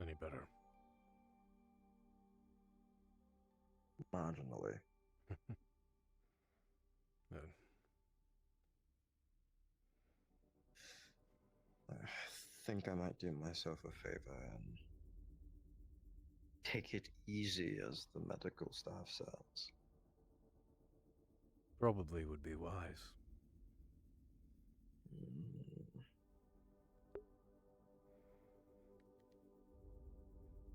Any better? Marginally. Good. I think I might do myself a favor and take it easy, as the medical staff says. Probably would be wise.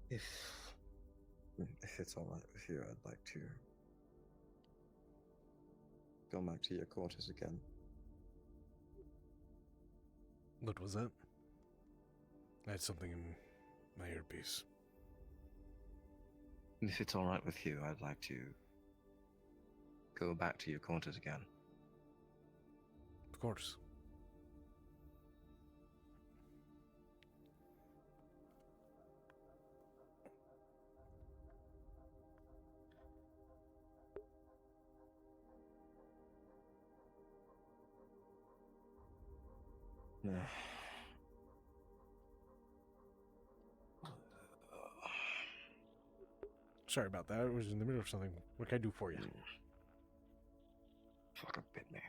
If it's all right with you, I'd like to go back to your quarters again. What was that? I had something in my earpiece. If it's all right with you, I'd like to go back to your quarters again. Of course. Sorry about that. I was in the middle of something. What can I do for you? Fucking bit me.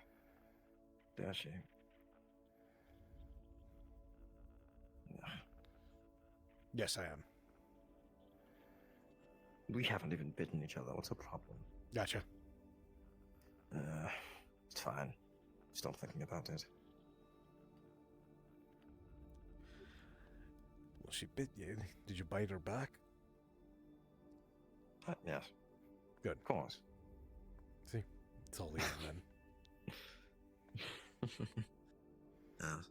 Dare she? Yes, I am. We haven't even bitten each other. What's the problem? Gotcha. It's fine. Stop thinking about it. Well, she bit you. Did you bite her back? Yes. Good. Of course. See? It's all even then. Yes.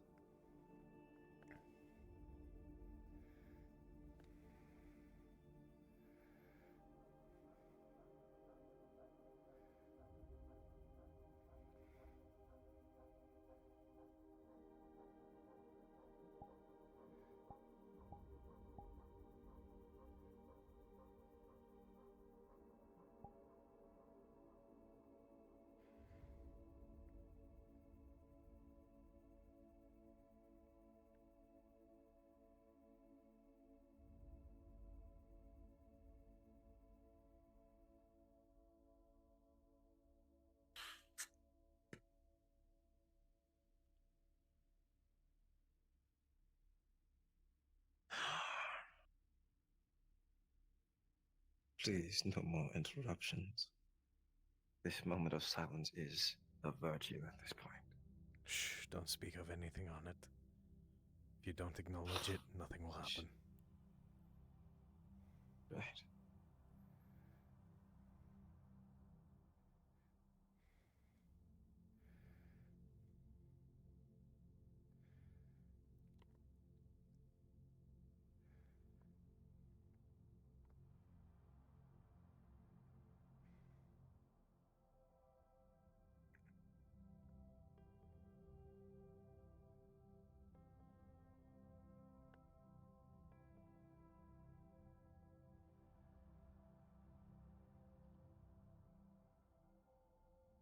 Please, no more interruptions. This moment of silence is a virtue at this point. Shh, don't speak of anything on it. If you don't acknowledge it, nothing will happen. Right.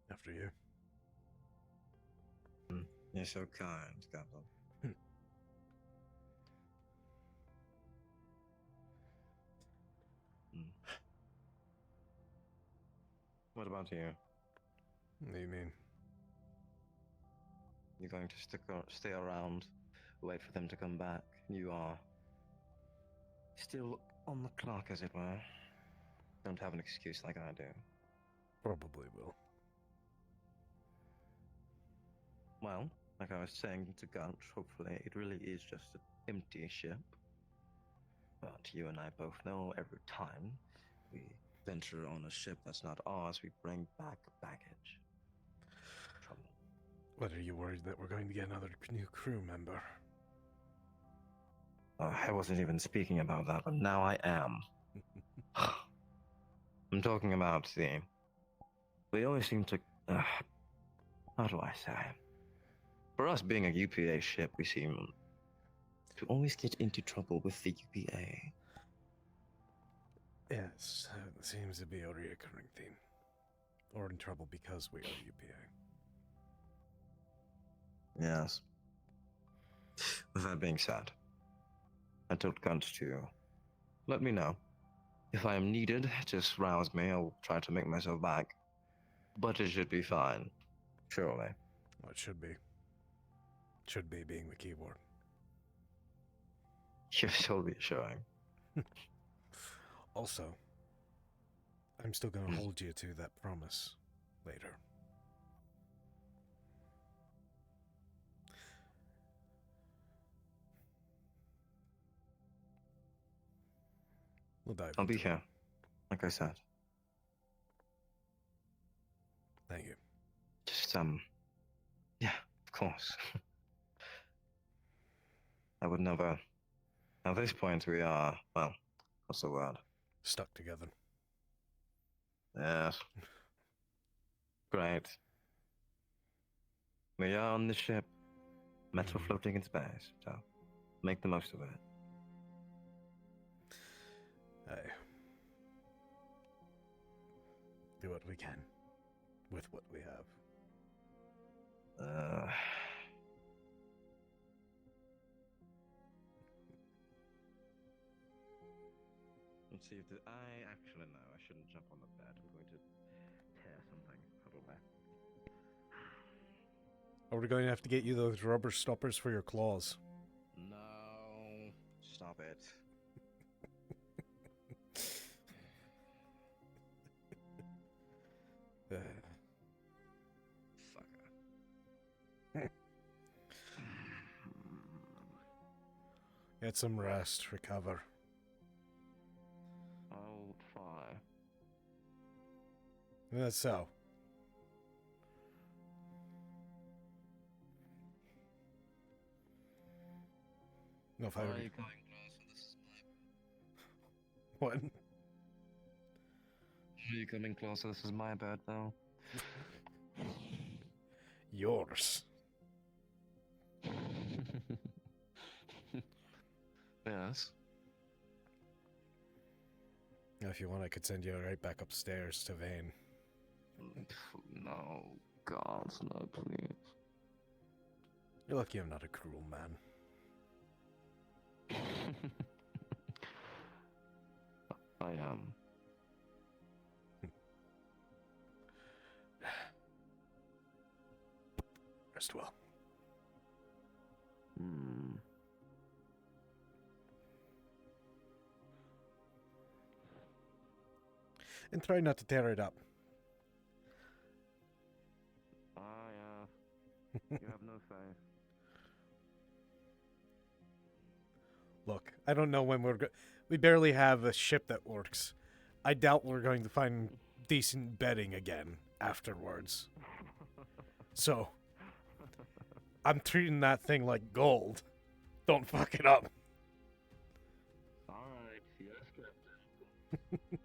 After you. You're so kind, Goblin. What about you? What do you mean? You're going to stay around, wait for them to come back. You are still on the clock, as it were. Don't have an excuse like I do. Probably will. Well, like I was saying to Gunch, hopefully it really is just an empty ship. But you and I both know every time we venture on a ship that's not ours, we bring back baggage. Trouble. What, are you worried that we're going to get another new crew member? I wasn't even speaking about that, but now I am. I'm talking about we always seem to, how do I say? For us being a UPA ship, we seem to always get into trouble with the UPA. Yes, it seems to be a reoccurring theme. Or in trouble because we are UPA. Yes. With that being said, I told Gunch to let me know. If I am needed, just rouse me. I'll try to make myself back. But it should be fine. Surely. Well, it should be. Should be being the keyword. You're so reassuring. Also, I'm still going to hold you to that promise later. We'll dive I'll be into it. here, like I said. Thank you. Just, yeah, of course. I would never. At this point, we are, well, what's the word? Stuck together. Yes. Great. We are on the ship. Metal floating in space, so make the most of it. Hey. Do what we can with what we have. Let's see if I actually no, I shouldn't jump on the bed. I'm going to tear something, probably. Or we're going to have to get you those rubber stoppers for your claws. No, stop it. Fucker. Get some rest, recover. I'll try. That's so. No, if I Why were are to- you going closer? This is my... What? Are you coming closer? This is my bed now. Yours. Yes. If you want, I could send you right back upstairs to Vane. No, God, no, please. You're lucky I'm not a cruel man. I am. Rest well. Hmm. And try not to tear it up. You have no faith. Look, I don't know when we barely have a ship that works. I doubt we're going to find decent bedding again afterwards. So, I'm treating that thing like gold. Don't fuck it up. Alright, yes, Captain.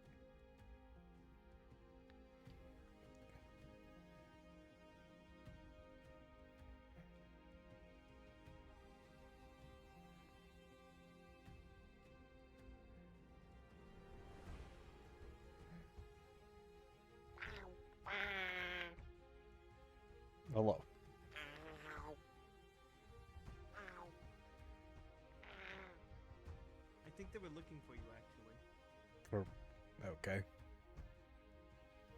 Hello. I think they were looking for you, actually. Okay.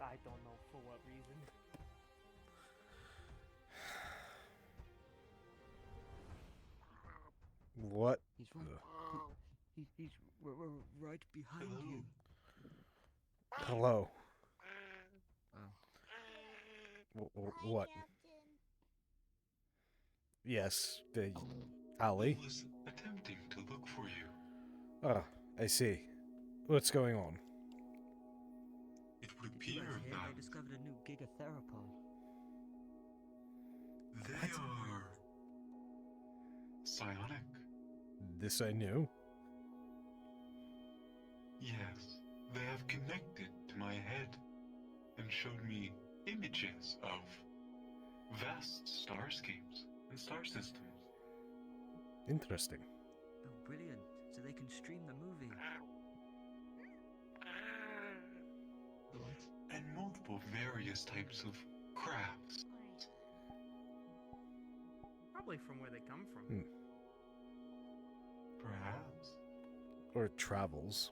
I don't know for what reason. What? He's right. He's right behind you. Hello. Oh. What? Yes, Ali. I was attempting to look for you. Oh, I see. What's going on? It would appear that I discovered a new gigatheropod. they are psionic. This I knew. Yes, they have connected to my head and showed me images of vast starscapes and star systems. Interesting. Oh, brilliant. So they can stream the movie. And multiple various types of crafts. Probably from where they come from. Perhaps. Or it travels.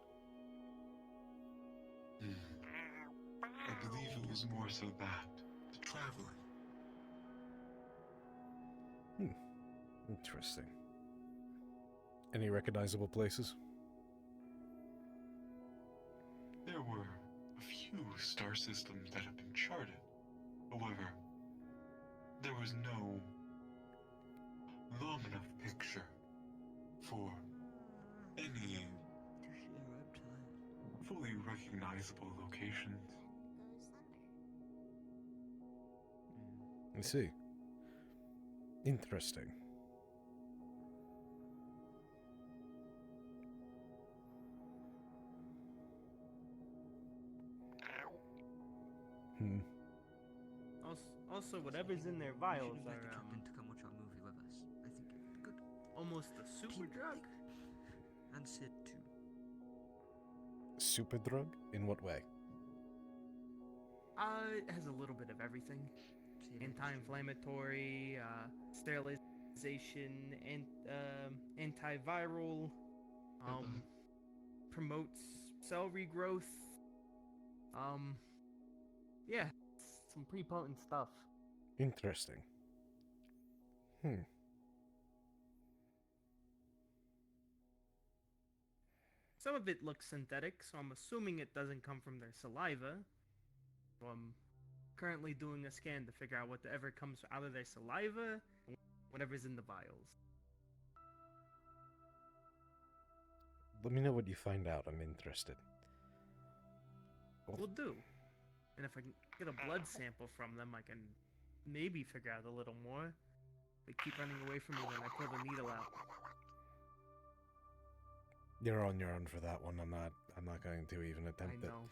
I believe it was more so that. The traveling. Interesting. Any recognizable places? There were a few star systems that have been charted. However, there was no long enough picture for any fully recognizable locations. I see. Interesting. Also, whatever's in their vials We should invite the are captain to come watch our movie with us. I think it'd be good. almost a super drug. And Sid too. Super drug? In what way? It has a little bit of everything. Anti-inflammatory, sterilization, and antiviral, promotes cell regrowth. Yeah, some pretty potent stuff. Interesting. Some of it looks synthetic, so I'm assuming it doesn't come from their saliva. So I'm currently doing a scan to figure out whatever comes out of their saliva, and whatever's in the vials. Let me know what you find out. I'm interested. Will do. And if I can get a blood sample from them, I can maybe figure out a little more. They keep running away from me when I pull the needle out. You're on your own for that one. I'm not going to even attempt I it. know.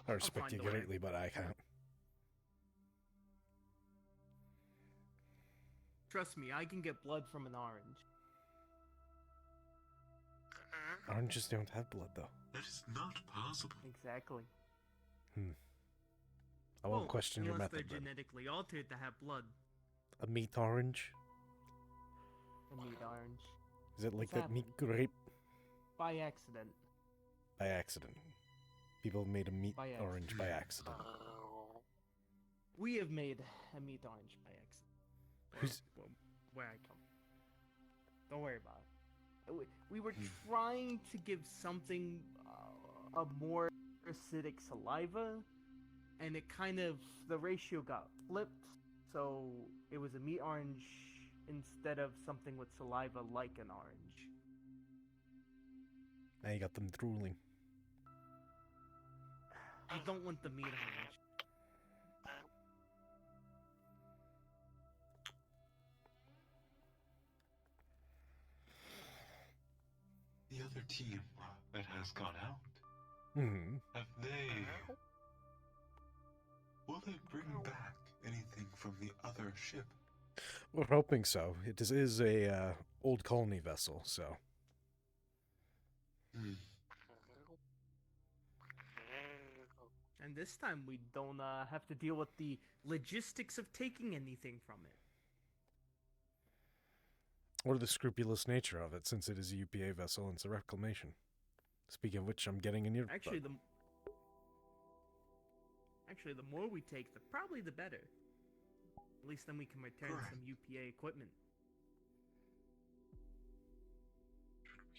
I respect you find a way. greatly, but I can't. Trust me, I can get blood from an orange. Oranges don't have blood, though. That is not possible. Exactly. I won't question your unless method. they're Then. genetically altered to have blood. A meat orange? A meat orange. Is it like It's that meat happened. grape? By accident. By accident. People have made a meat By orange by accident. We have made a meat orange by accident. Who's- Where I come from. Don't worry about it. We were trying to give something a more acidic saliva, and it kind of, the ratio got flipped, so it was a meat orange instead of something with saliva like an orange. Now you got them drooling. I don't want the meat orange. The other team that has gone out, have they... Will they bring back anything from the other ship? We're hoping so. It is a old colony vessel, so. And this time we don't have to deal with the logistics of taking anything from it. Or the scrupulous nature of it, since it is a UPA vessel and it's a reclamation. Speaking of which, I'm getting in your Actually, butt. the more we take, probably the better. At least then we can return some UPA equipment.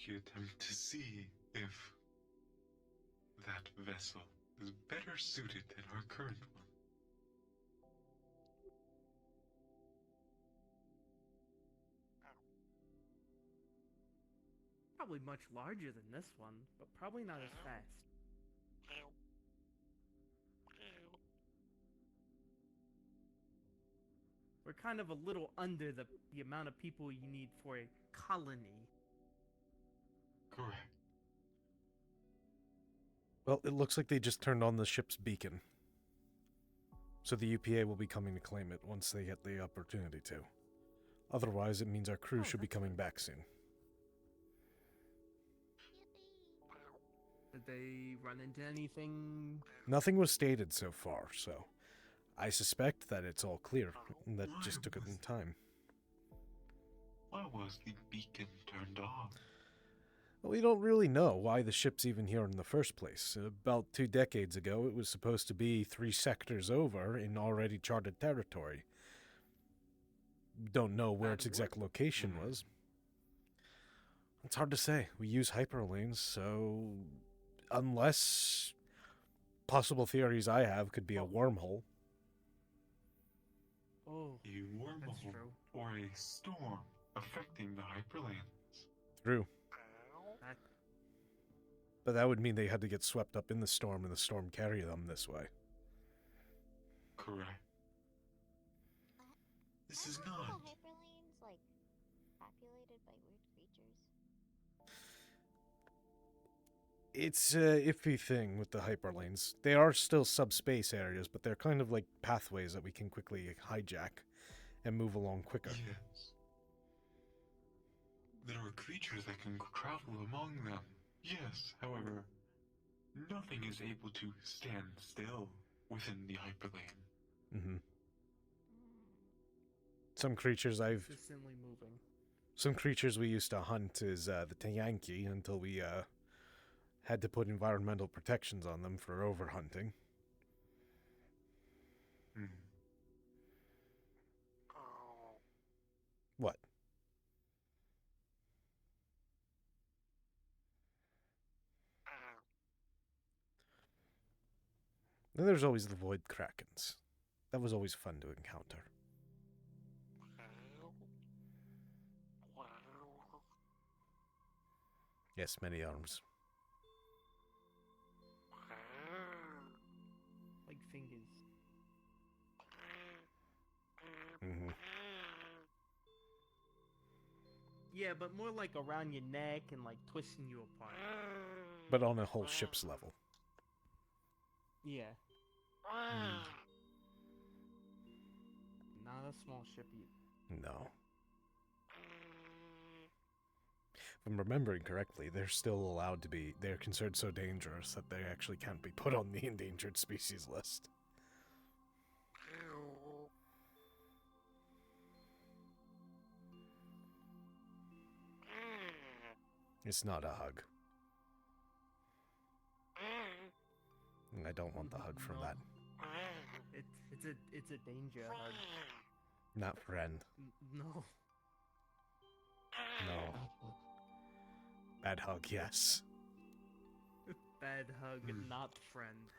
We attempt to see if that vessel is better suited than our current one. Probably much larger than this one, but probably not as fast. We're kind of a little under the amount of people you need for a colony. Correct. Well, it looks like they just turned on the ship's beacon. So the UPA will be coming to claim it once they get the opportunity to. Otherwise, it means our crew should be coming back soon. Did they run into anything? Nothing was stated so far, so I suspect that it's all clear, and that just took it in time. Why was the beacon turned off? Well, we don't really know why the ship's even here in the first place. About 2 decades ago, it was supposed to be 3 sectors over in already charted territory. Don't know where its exact location was. It's hard to say. We use hyperlanes, so unless possible theories I have could be a wormhole. Oh, a wormhole or a storm affecting the hyperlanes. True. But that would mean they had to get swept up in the storm and the storm carry them this way. Correct. This is not. Are the hyperlanes like populated by weird creatures? It's a iffy thing with the hyperlanes. They are still subspace areas, but they're kind of like pathways that we can quickly hijack and move along quicker. Yes. There are creatures that can travel among them. Yes, however, nothing is able to stand still within the hyperlane. Mm-hmm. Some creatures consistently moving. Some creatures we used to hunt is the Tayanki until we had to put environmental protections on them for overhunting. What? Then there's always the Void Krakens. That was always fun to encounter. Yes, many arms. Like fingers. Mm-hmm. Yeah, but more like around your neck and like twisting you apart. But on a whole ship's level. Yeah. Not a small ship either. No. If I'm remembering correctly, they're still allowed to be... They're considered so dangerous that they actually can't be put on the endangered species list. It's not a hug. And I don't want the hug from that. It's a danger hug. Not friend. No. No. Bad hug, yes. Bad hug, not friend.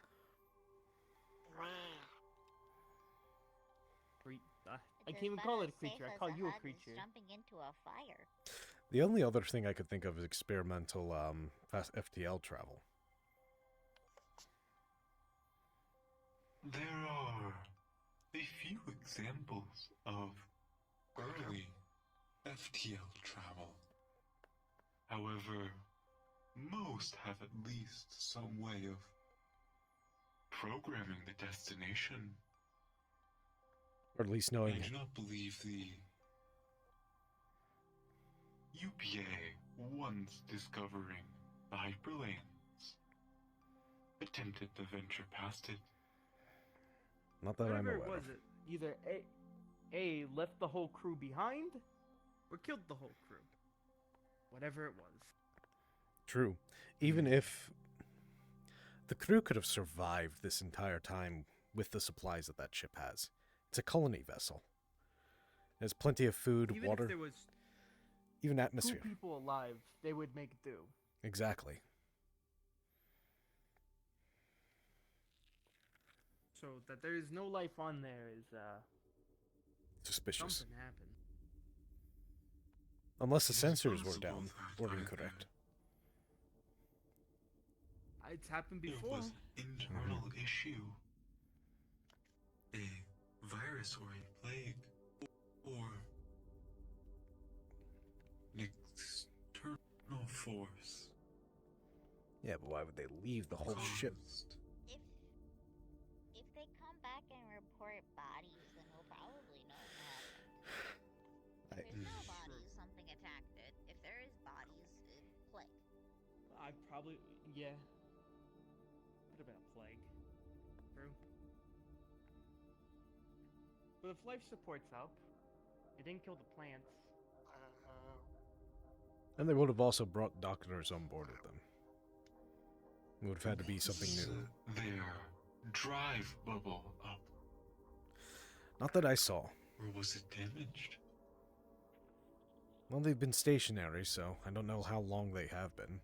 I can't even call it a creature. I call you a creature. Jumping into a fire. The only other thing I could think of is experimental fast FTL travel. There are a few examples of early FTL travel. However, most have at least some way of programming the destination. Or at least knowing I do not believe the UPA, once discovering the hyperlanes, attempted to venture past it. Not that I'm Whatever aware it was, of. it either A left the whole crew behind, or killed the whole crew. Whatever it was. True. Even if the crew could have survived this entire time with the supplies that that ship has. It's a colony vessel. There's plenty of food, Even water, if there was even atmosphere. 2 people alive, they would make do. Exactly. So that there is no life on there is Suspicious. something happened. Unless the It is sensors were possible down that or either incorrect. It's happened There before. was an internal issue. A virus or a plague. Or an external force. Yeah, but why would they leave the whole ship? If they come back and report bodies, then we'll probably know what happened. If there's no bodies, something attacked it. If there is bodies, plague. I probably, yeah. Could have been a plague. True. But if life support's up, it didn't kill the plants. And they would have also brought doctors on board with them. It would have had to be something new. Their drive bubble up. Not that I saw. Or was it damaged? Well, they've been stationary, so I don't know how long they have been.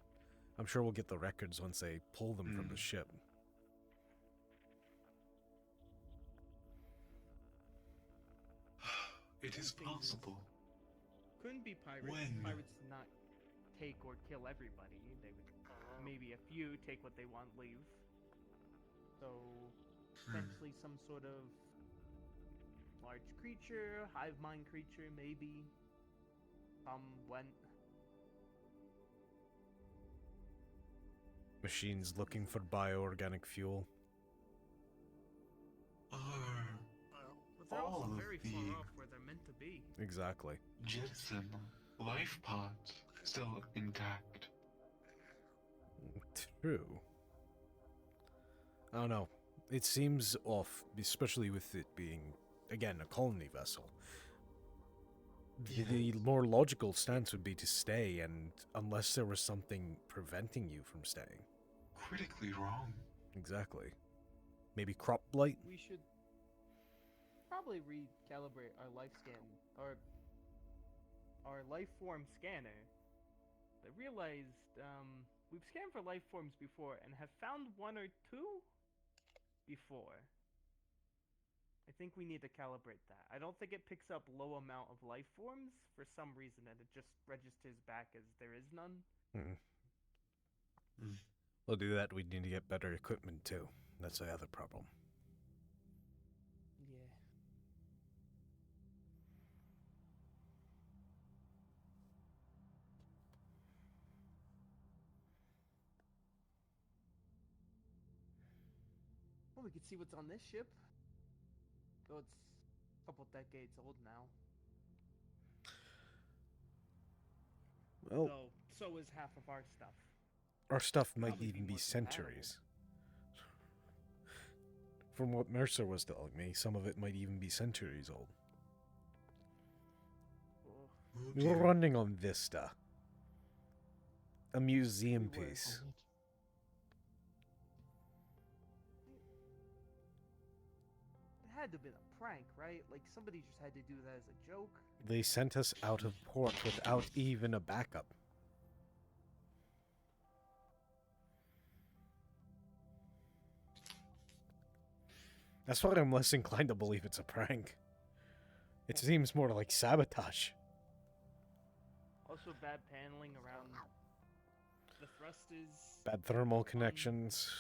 I'm sure we'll get the records once they pull them from the ship. It is possible. Couldn't be pirates. When? Pirates did not take or kill everybody. They would maybe a few take what they want, leave. So potentially some sort of large creature, hive mind creature, maybe. Went. Machines looking for bioorganic fuel. But they're All also of very the far off where they're meant to be. Exactly. Jetson life pods still intact. True. I don't know. It seems off, especially with it being, again, a colony vessel. The more logical stance would be to stay, and unless there was something preventing you from staying. critically wrong. Exactly. Maybe crop blight? We should probably recalibrate our life scan or our life form scanner. I realized we've scanned for life forms before and have found one or two before. I think we need to calibrate that. I don't think it picks up low amount of life forms for some reason, and it just registers back as there is none. We'll do that. We need to get better equipment too. That's the other problem. Yeah. Well, we can see what's on this ship. Though it's a couple decades old now. Well, So is half of our stuff. our stuff might Probably even be more compatible. centuries. From what Mercer was telling me, some of it might even be centuries old. We're running on Vista. A museum piece. It had to have been a prank, right? Like somebody just had to do that as a joke. They sent us out of port without even a backup. That's why I'm less inclined to believe it's a prank. It seems more like sabotage. Also bad paneling around the thrusters. Bad thermal connections.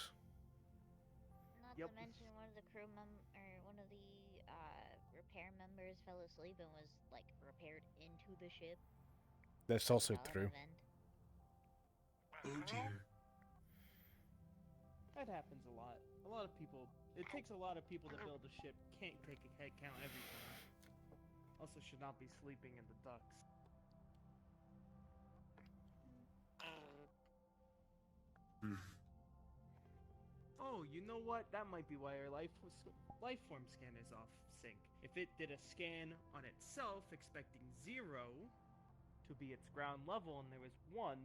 Not to mention one of the crew one of the repair members fell asleep and was like repaired into the ship. That's also Without true. a vent. Oh dear. That happens a lot. A lot of people. It takes a lot of people to build a ship. Can't take a head count every time. Also, should not be sleeping in the ducts. Oh, you know what? That might be why our life form scan is off sync. If it did a scan on itself, expecting 0 to be its ground level, and there was 1,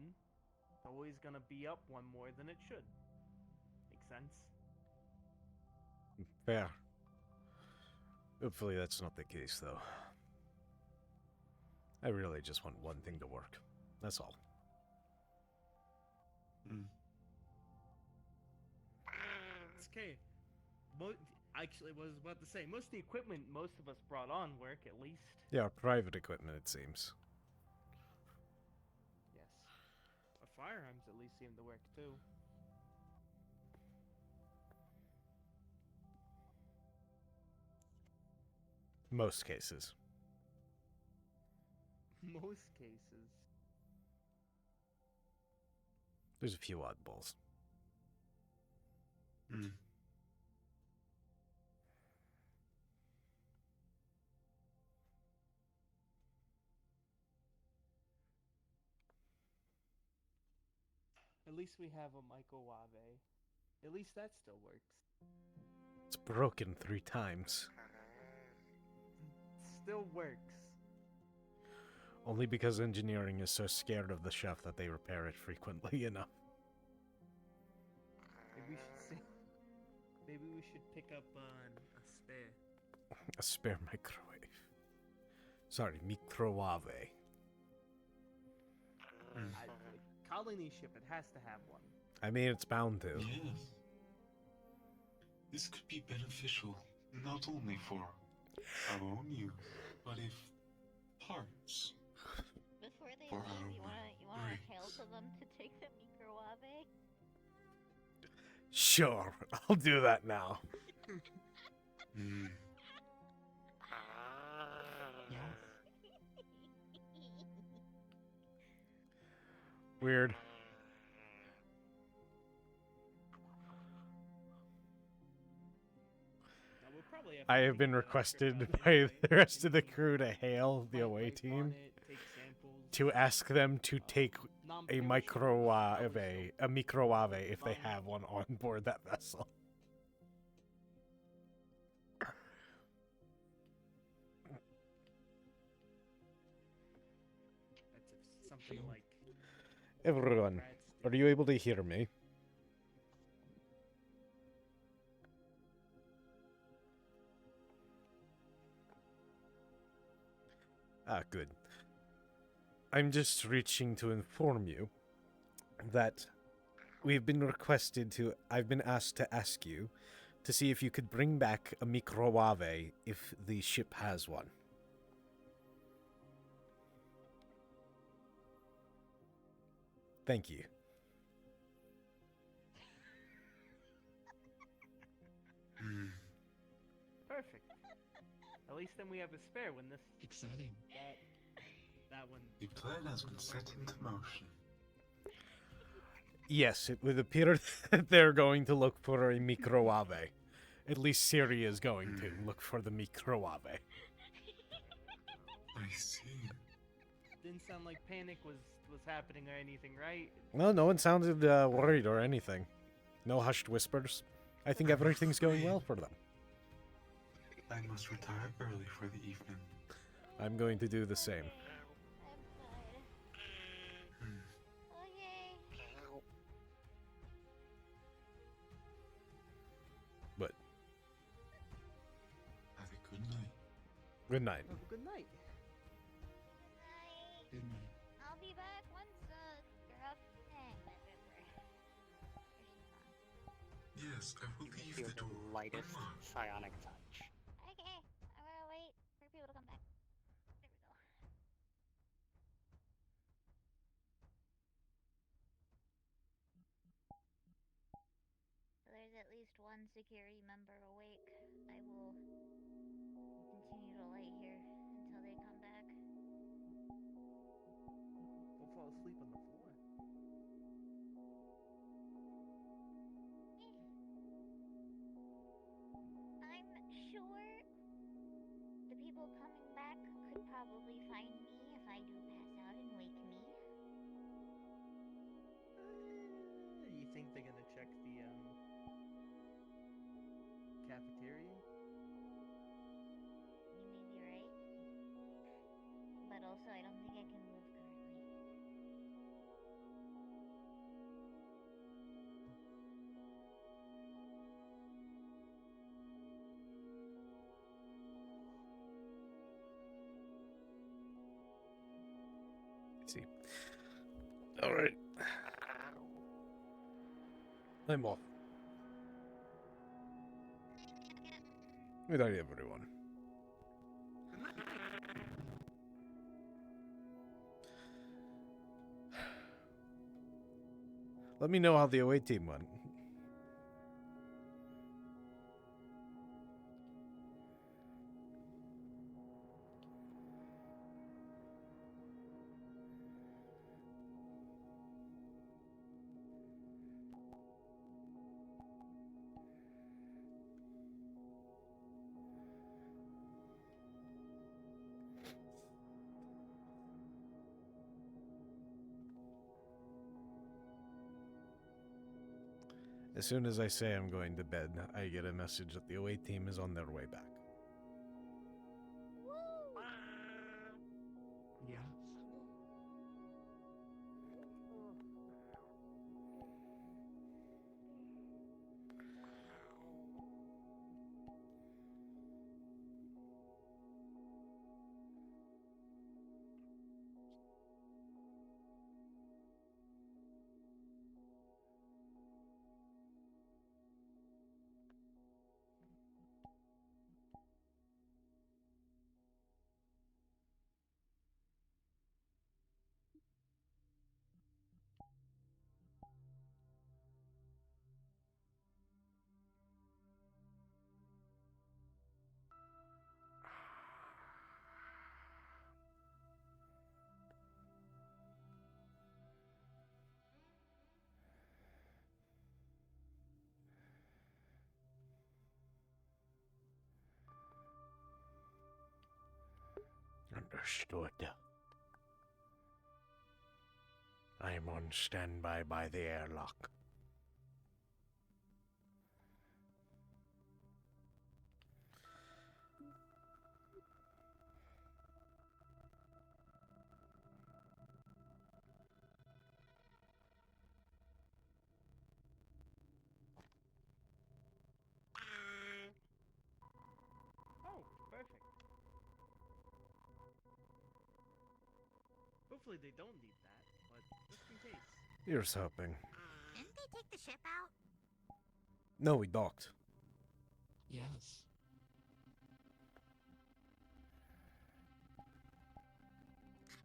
it's always gonna be up 1 more than it should. Make sense? Fair. Hopefully that's not the case, though. I really just want one thing to work. That's all. It's okay. Actually, what I was about to say, most of the equipment most of us brought on work, at least. Yeah, private equipment, it seems. Yes. Our firearms at least seem to work, too. Most cases. Most cases. There's a few oddballs. At least we have a milkyway. At least that still works. It's broken 3 times. Still works. Only because engineering is so scared of the chef that they repair it frequently enough. Maybe we should see. Maybe we should pick up a spare. A spare microwave. Sorry, microwave. Colony ship, it has to have one. I mean, it's bound to. Yes. This could be beneficial, not only for our own use, but if parts. Before they For leave, you our wanna brains. hail to them to take the microwave? Sure, I'll do that now. Weird. I have been requested by the rest of the crew to hail the away team to ask them to take a microwave if they have one on board that vessel. That's something like. Everyone, are you able to hear me? Good. I'm just reaching to inform you that I've been asked to ask you to see if you could bring back a microwave if the ship has one. Thank you. Perfect. At least then we have a spare when this. Exciting. That one. The plan has been set into motion. Yes, it would appear that they're going to look for a microwave. At least Siri is going to look for the microwave. I see. Didn't sound like panic was happening or anything, right? Well, no one sounded worried or anything. No hushed whispers. I think everything's going well for them. I must retire early for the evening. I'm going to do the same. But Have a good night. good night. Have a good night. Good night. I'll be back once girl. Yes, I will leave Feel the door the lightest unlocked. psionic touch. Okay, I'm gonna wait for people to come back. There we go. So there's at least one security member awake. I will continue to lay here until they come back. We'll fall asleep on the floor. I'm sure the people coming back could probably find me if I do pass out and wake me. You think they're gonna check the cafeteria? You may be right. But also, I don't think I can move currently. See. All right. I'm off. Good night, everyone. Let me know how the away team went. As soon as I say I'm going to bed, I get a message that the away team is on their way back. Yes. Understood. I'm on standby by the airlock. Oh, perfect. Hopefully they don't need that, but just in case. Here's hoping. Didn't they take the ship out? No, we docked. Yes.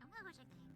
I'm gonna go check the hangar.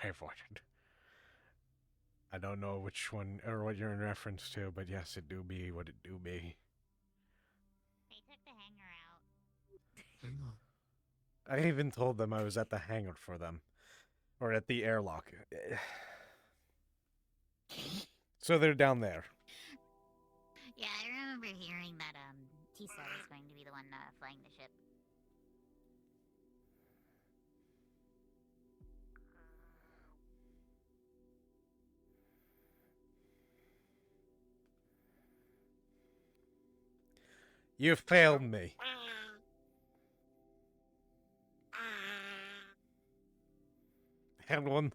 I avoided. I don't know which one or what you're in reference to, but yes, it do be what it do be. They took the hangar out. Hang on. I even told them I was at the hangar for them. Or at the airlock. So they're down there. Yeah, I remember hearing that Tisa was going to be the one flying the ship. You failed me. And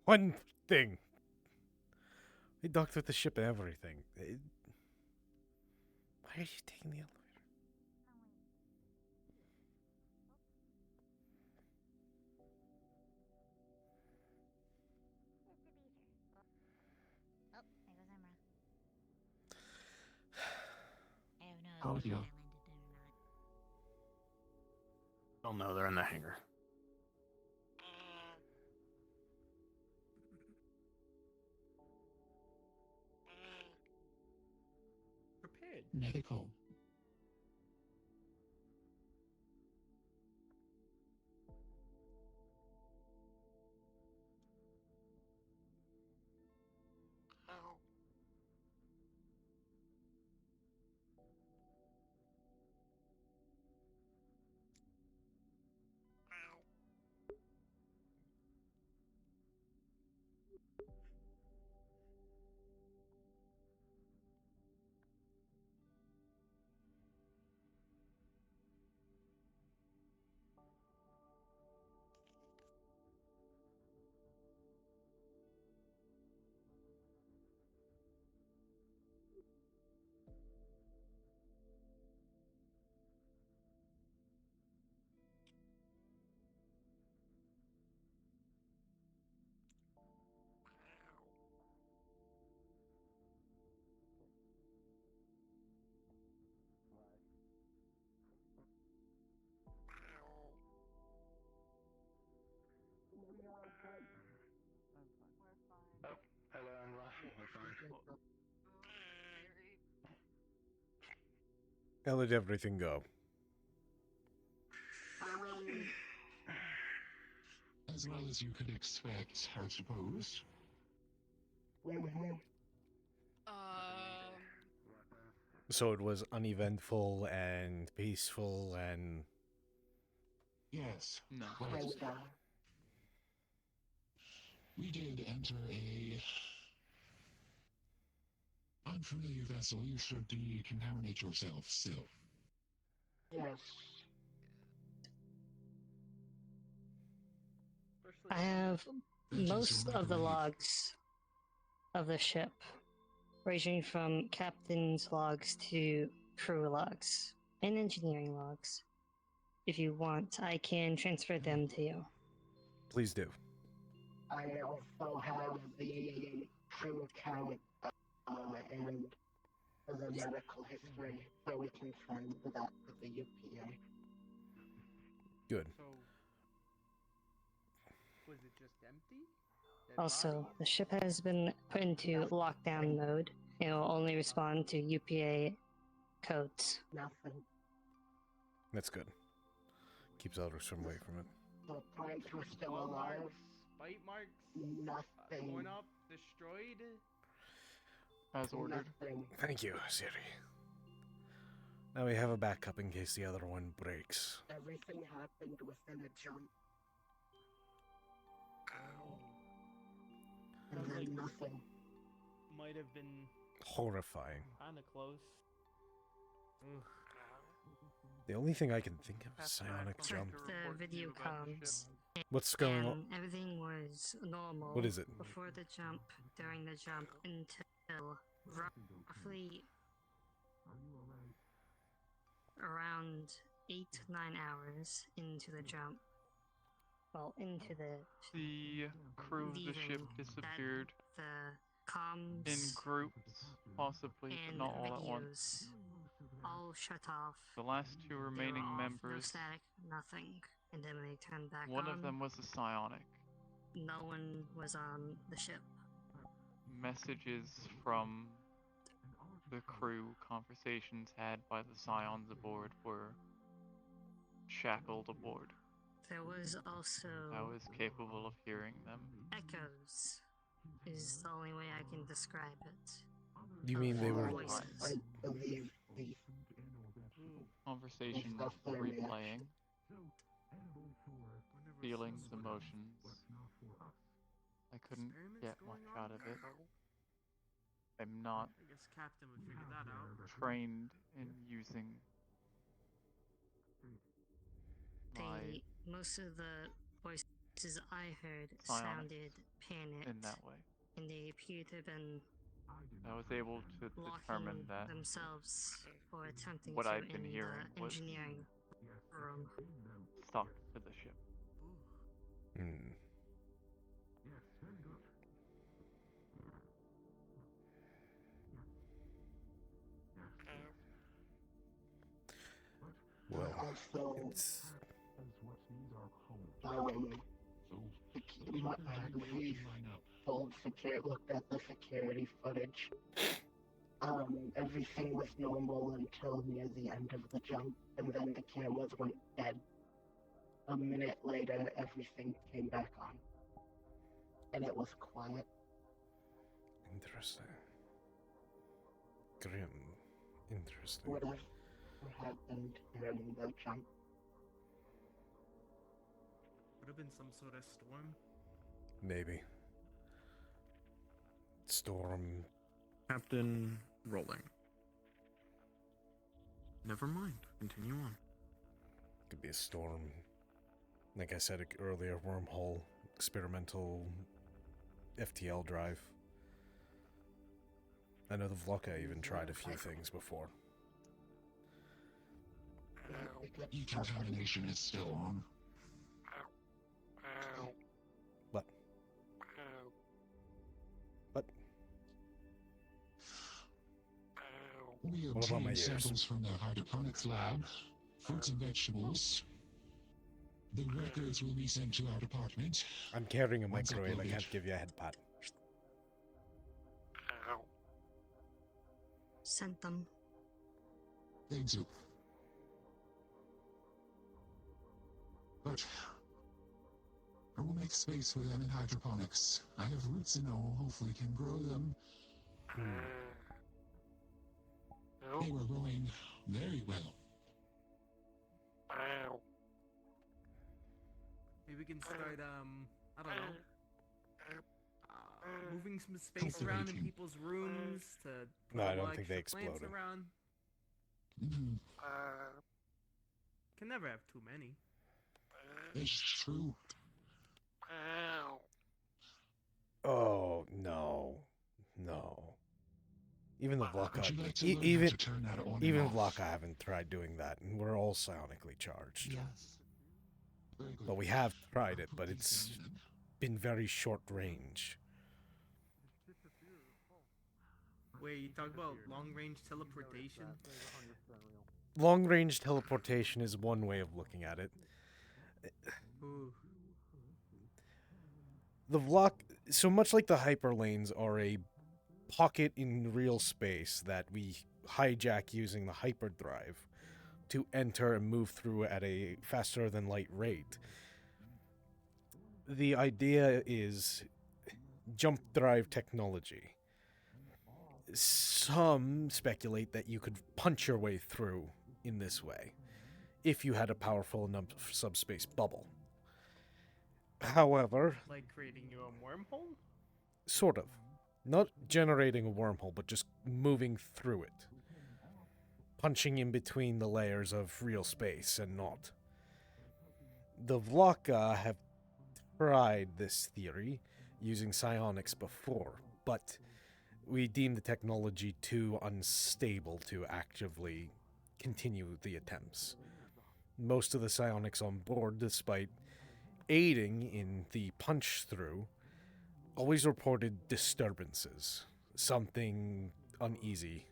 one thing. We docked with the ship and everything. Why are you taking the elevator? Oh, there goes Emra. I have no How idea you? if I landed it or not. Oh no, they're in the hangar. Prepared. Medical. Oh, hello, Emra. We're fine. I let everything go. As well as you could expect, I suppose. So it was uneventful and peaceful and... Yes. No. Right. We did enter a unfamiliar vessel. You should decontaminate yourself still. Yes. I have most of the logs of the ship, ranging from captain's logs to crew logs and engineering logs. If you want, I can transfer them to you. Please do. I also have the crew account and the medical history, so we can find that with the UPA. Good. So, was it just empty? Dead Also, bodies? the ship has been put into lockdown mode. It will only respond to UPA codes. Nothing. That's good. Keeps others from away from it. The plants were still Claw alive. marks, bite marks, Nothing. torn up, destroyed. As ordered. Nothing. Thank you, Siri. Now we have a backup in case the other one breaks. Everything happened within a jump. And then nothing. Might have been Horrifying. kind of close. Ugh. The only thing I can think of is psionic jump. The video comms. What's going on? And everything was normal. What is it? Before the jump, during the jump, until roughly around 8 to 9 hours into the jump. Well, into The crew of the ship leaving, disappeared the comms in groups, possibly, but and not all at once. radios all shut off. The last two They were remaining off, no members, static, nothing. And then when they turned back one on, of them was a psionic. no one was on the ship. Messages from the crew, conversations had by the scions aboard were shackled aboard. There was also I was capable of hearing them. echoes, is the only way I can describe it. You mean they were... Voices. I believe the Conversations replaying, feelings, emotions. I couldn't get much out of it. I'm not I guess Captain would figure that out. trained in using my Most of the voices I heard psionics sounded panicked, in that way. and they appeared to have been I was able to determine locking that themselves or attempting what to I'd been in hearing the was engineering room. stuck to the ship. Hmm. Well, it's... Looked at the security footage. Everything was normal until near the end of the jump, and then the cameras went dead. A minute later, everything came back on. And it was quiet. Interesting. Grim. Interesting. Whatever happened during the jump. Would have been some sort of storm. Maybe. Storm. Captain rolling. Never mind. Continue on. Could be a storm. Like I said earlier, wormhole, experimental FTL drive. I know the Vlocka even tried a few things before. Decontamination is still on. What? What? We What about my obtained ears? samples from the hydroponics lab, fruits and vegetables. The records will be sent to our department. I'm carrying a Once microwave, I uploaded. can't give you a head pat. Sent them. Thank you. But I will make space for them in hydroponics. I have roots and all, hopefully can grow them. They were growing very well. Maybe we can start, I don't know. Moving some space around in people's rooms to put No, I a don't lot think they extra plants exploded. around. Can never have too many. It's true. Oh, no. No. Even the Vlocka, Would you like to learn how to turn that on and even off? Vlocka haven't tried doing that, and we're all psionically charged. Yes. Very good. But we have tried it, but it's been very short range. Wait, you talk about long-range teleportation? Long-range teleportation is one way of looking at it. Ooh. The Vlock, so much like the hyperlanes are a pocket in real space that we hijack using the hyperdrive to enter and move through at a faster than light rate. The idea is jump drive technology. Some speculate that you could punch your way through in this way, if you had a powerful enough subspace bubble. However, Like creating your own wormhole? sort of. Not generating a wormhole, but just moving through it. Punching in between the layers of real space and not. The Vlaka have tried this theory using psionics before, but we deemed the technology too unstable to actively continue the attempts. Most of the psionics on board, despite aiding in the punch-through, always reported disturbances, something uneasy.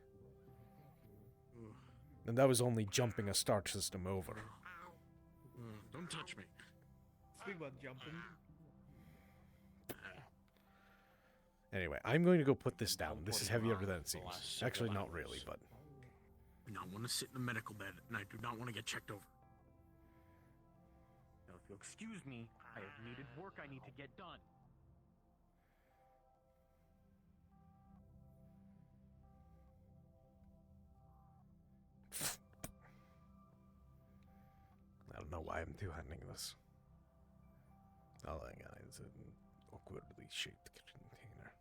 And that was only jumping a star system over. Don't touch me. Speak about jumping. Anyway, I'm going to go put this down. This is heavier than it seems. Actually, not really, but... I want to sit in a medical bed, and I do not want to get checked over. Now, if you'll excuse me, I have needed work I need to get done. I don't know why I'm two-handing this. Oh, hang on. It's an awkwardly shaped container.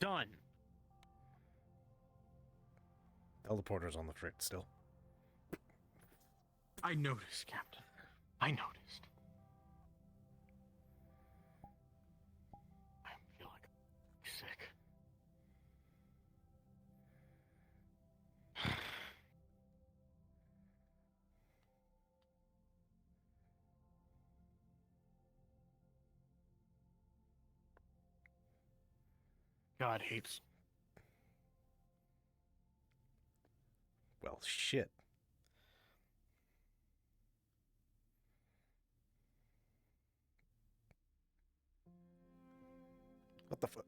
Done. Teleporter's on the fritz still. I noticed, Captain. I noticed. I feel like I'm sick. God hates. Well, shit. What the fuck?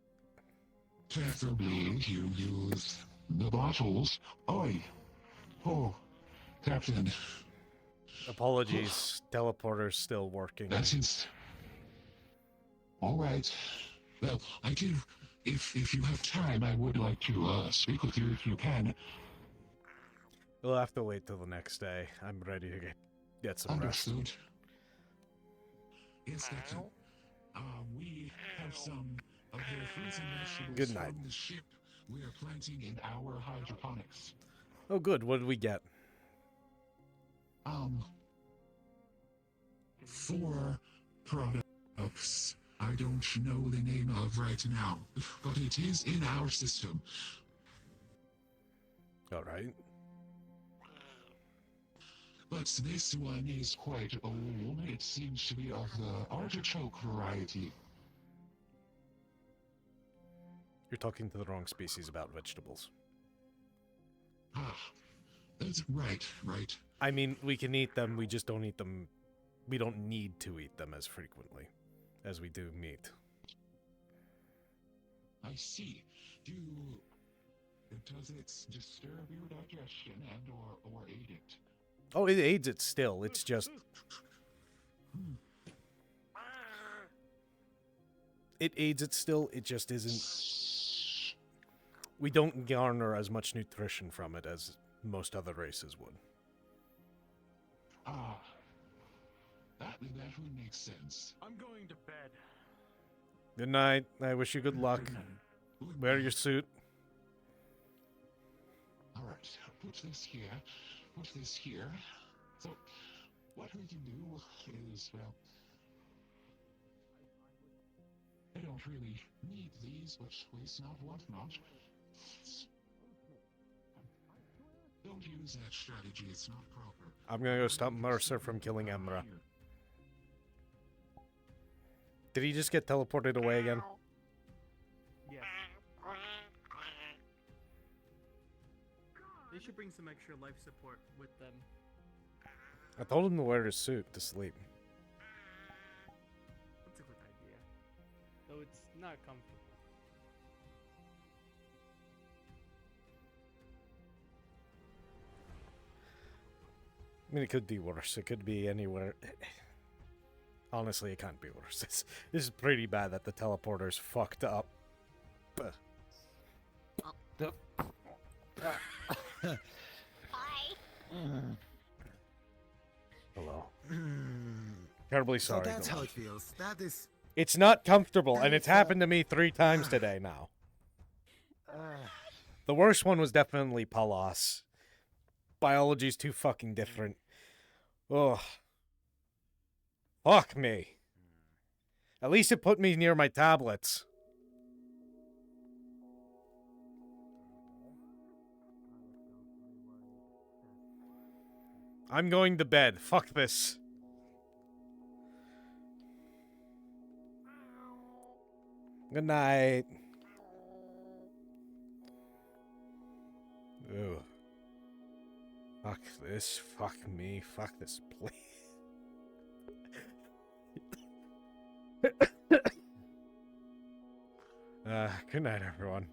Preferably you use the bottles. Oi! Oh, Captain. Apologies. Teleporter's still working. That is... Alright. Well, I do... If you have time, I would like to speak with you if you can. We'll have to wait till the next day. I'm ready to get some rest. Understood. Yes, Captain. We have some of the fruits and vegetables Good night. from the ship we are planting in our hydroponics. Oh, good. What did we get? 4 products I don't know the name of right now, but it is in our system. All right. But this one is quite old. It seems to be of the artichoke variety. You're talking to the wrong species about vegetables. Ah, that's right. I mean, we can eat them, we just don't eat them. We don't need to eat them as frequently as we do meat. I see. Does it disturb your digestion and or aid it? Oh, it aids it still. It's just... It aids it still, it just isn't... We don't garner as much nutrition from it as most other races would. Ah, that would make sense. I'm going to bed. Good night. I wish you good luck. Wear your suit. Alright, put this here. So, what we can do is, well... I don't really need these, but waste not, want not. Don't use that strategy, it's not proper. I'm gonna go stop Mercer from killing Emra. Did he just get teleported away again? Yes. They should bring some extra life support with them. I told him to wear his suit to sleep. That's a good idea. Though it's not comfortable. I mean, it could be worse. It could be anywhere. Honestly, it can't be worse. This is pretty bad that the teleporter's fucked up. Hello. Terribly sorry. So that's Gordon. how it feels. That is. It's not comfortable, and it's happened to me 3 times today now. The worst one was definitely Palos. Biology's too fucking different. Ugh. Fuck me. At least it put me near my tablets. I'm going to bed. Fuck this. Good night. Ugh. Fuck this. Fuck me. Fuck this place. Good night, everyone.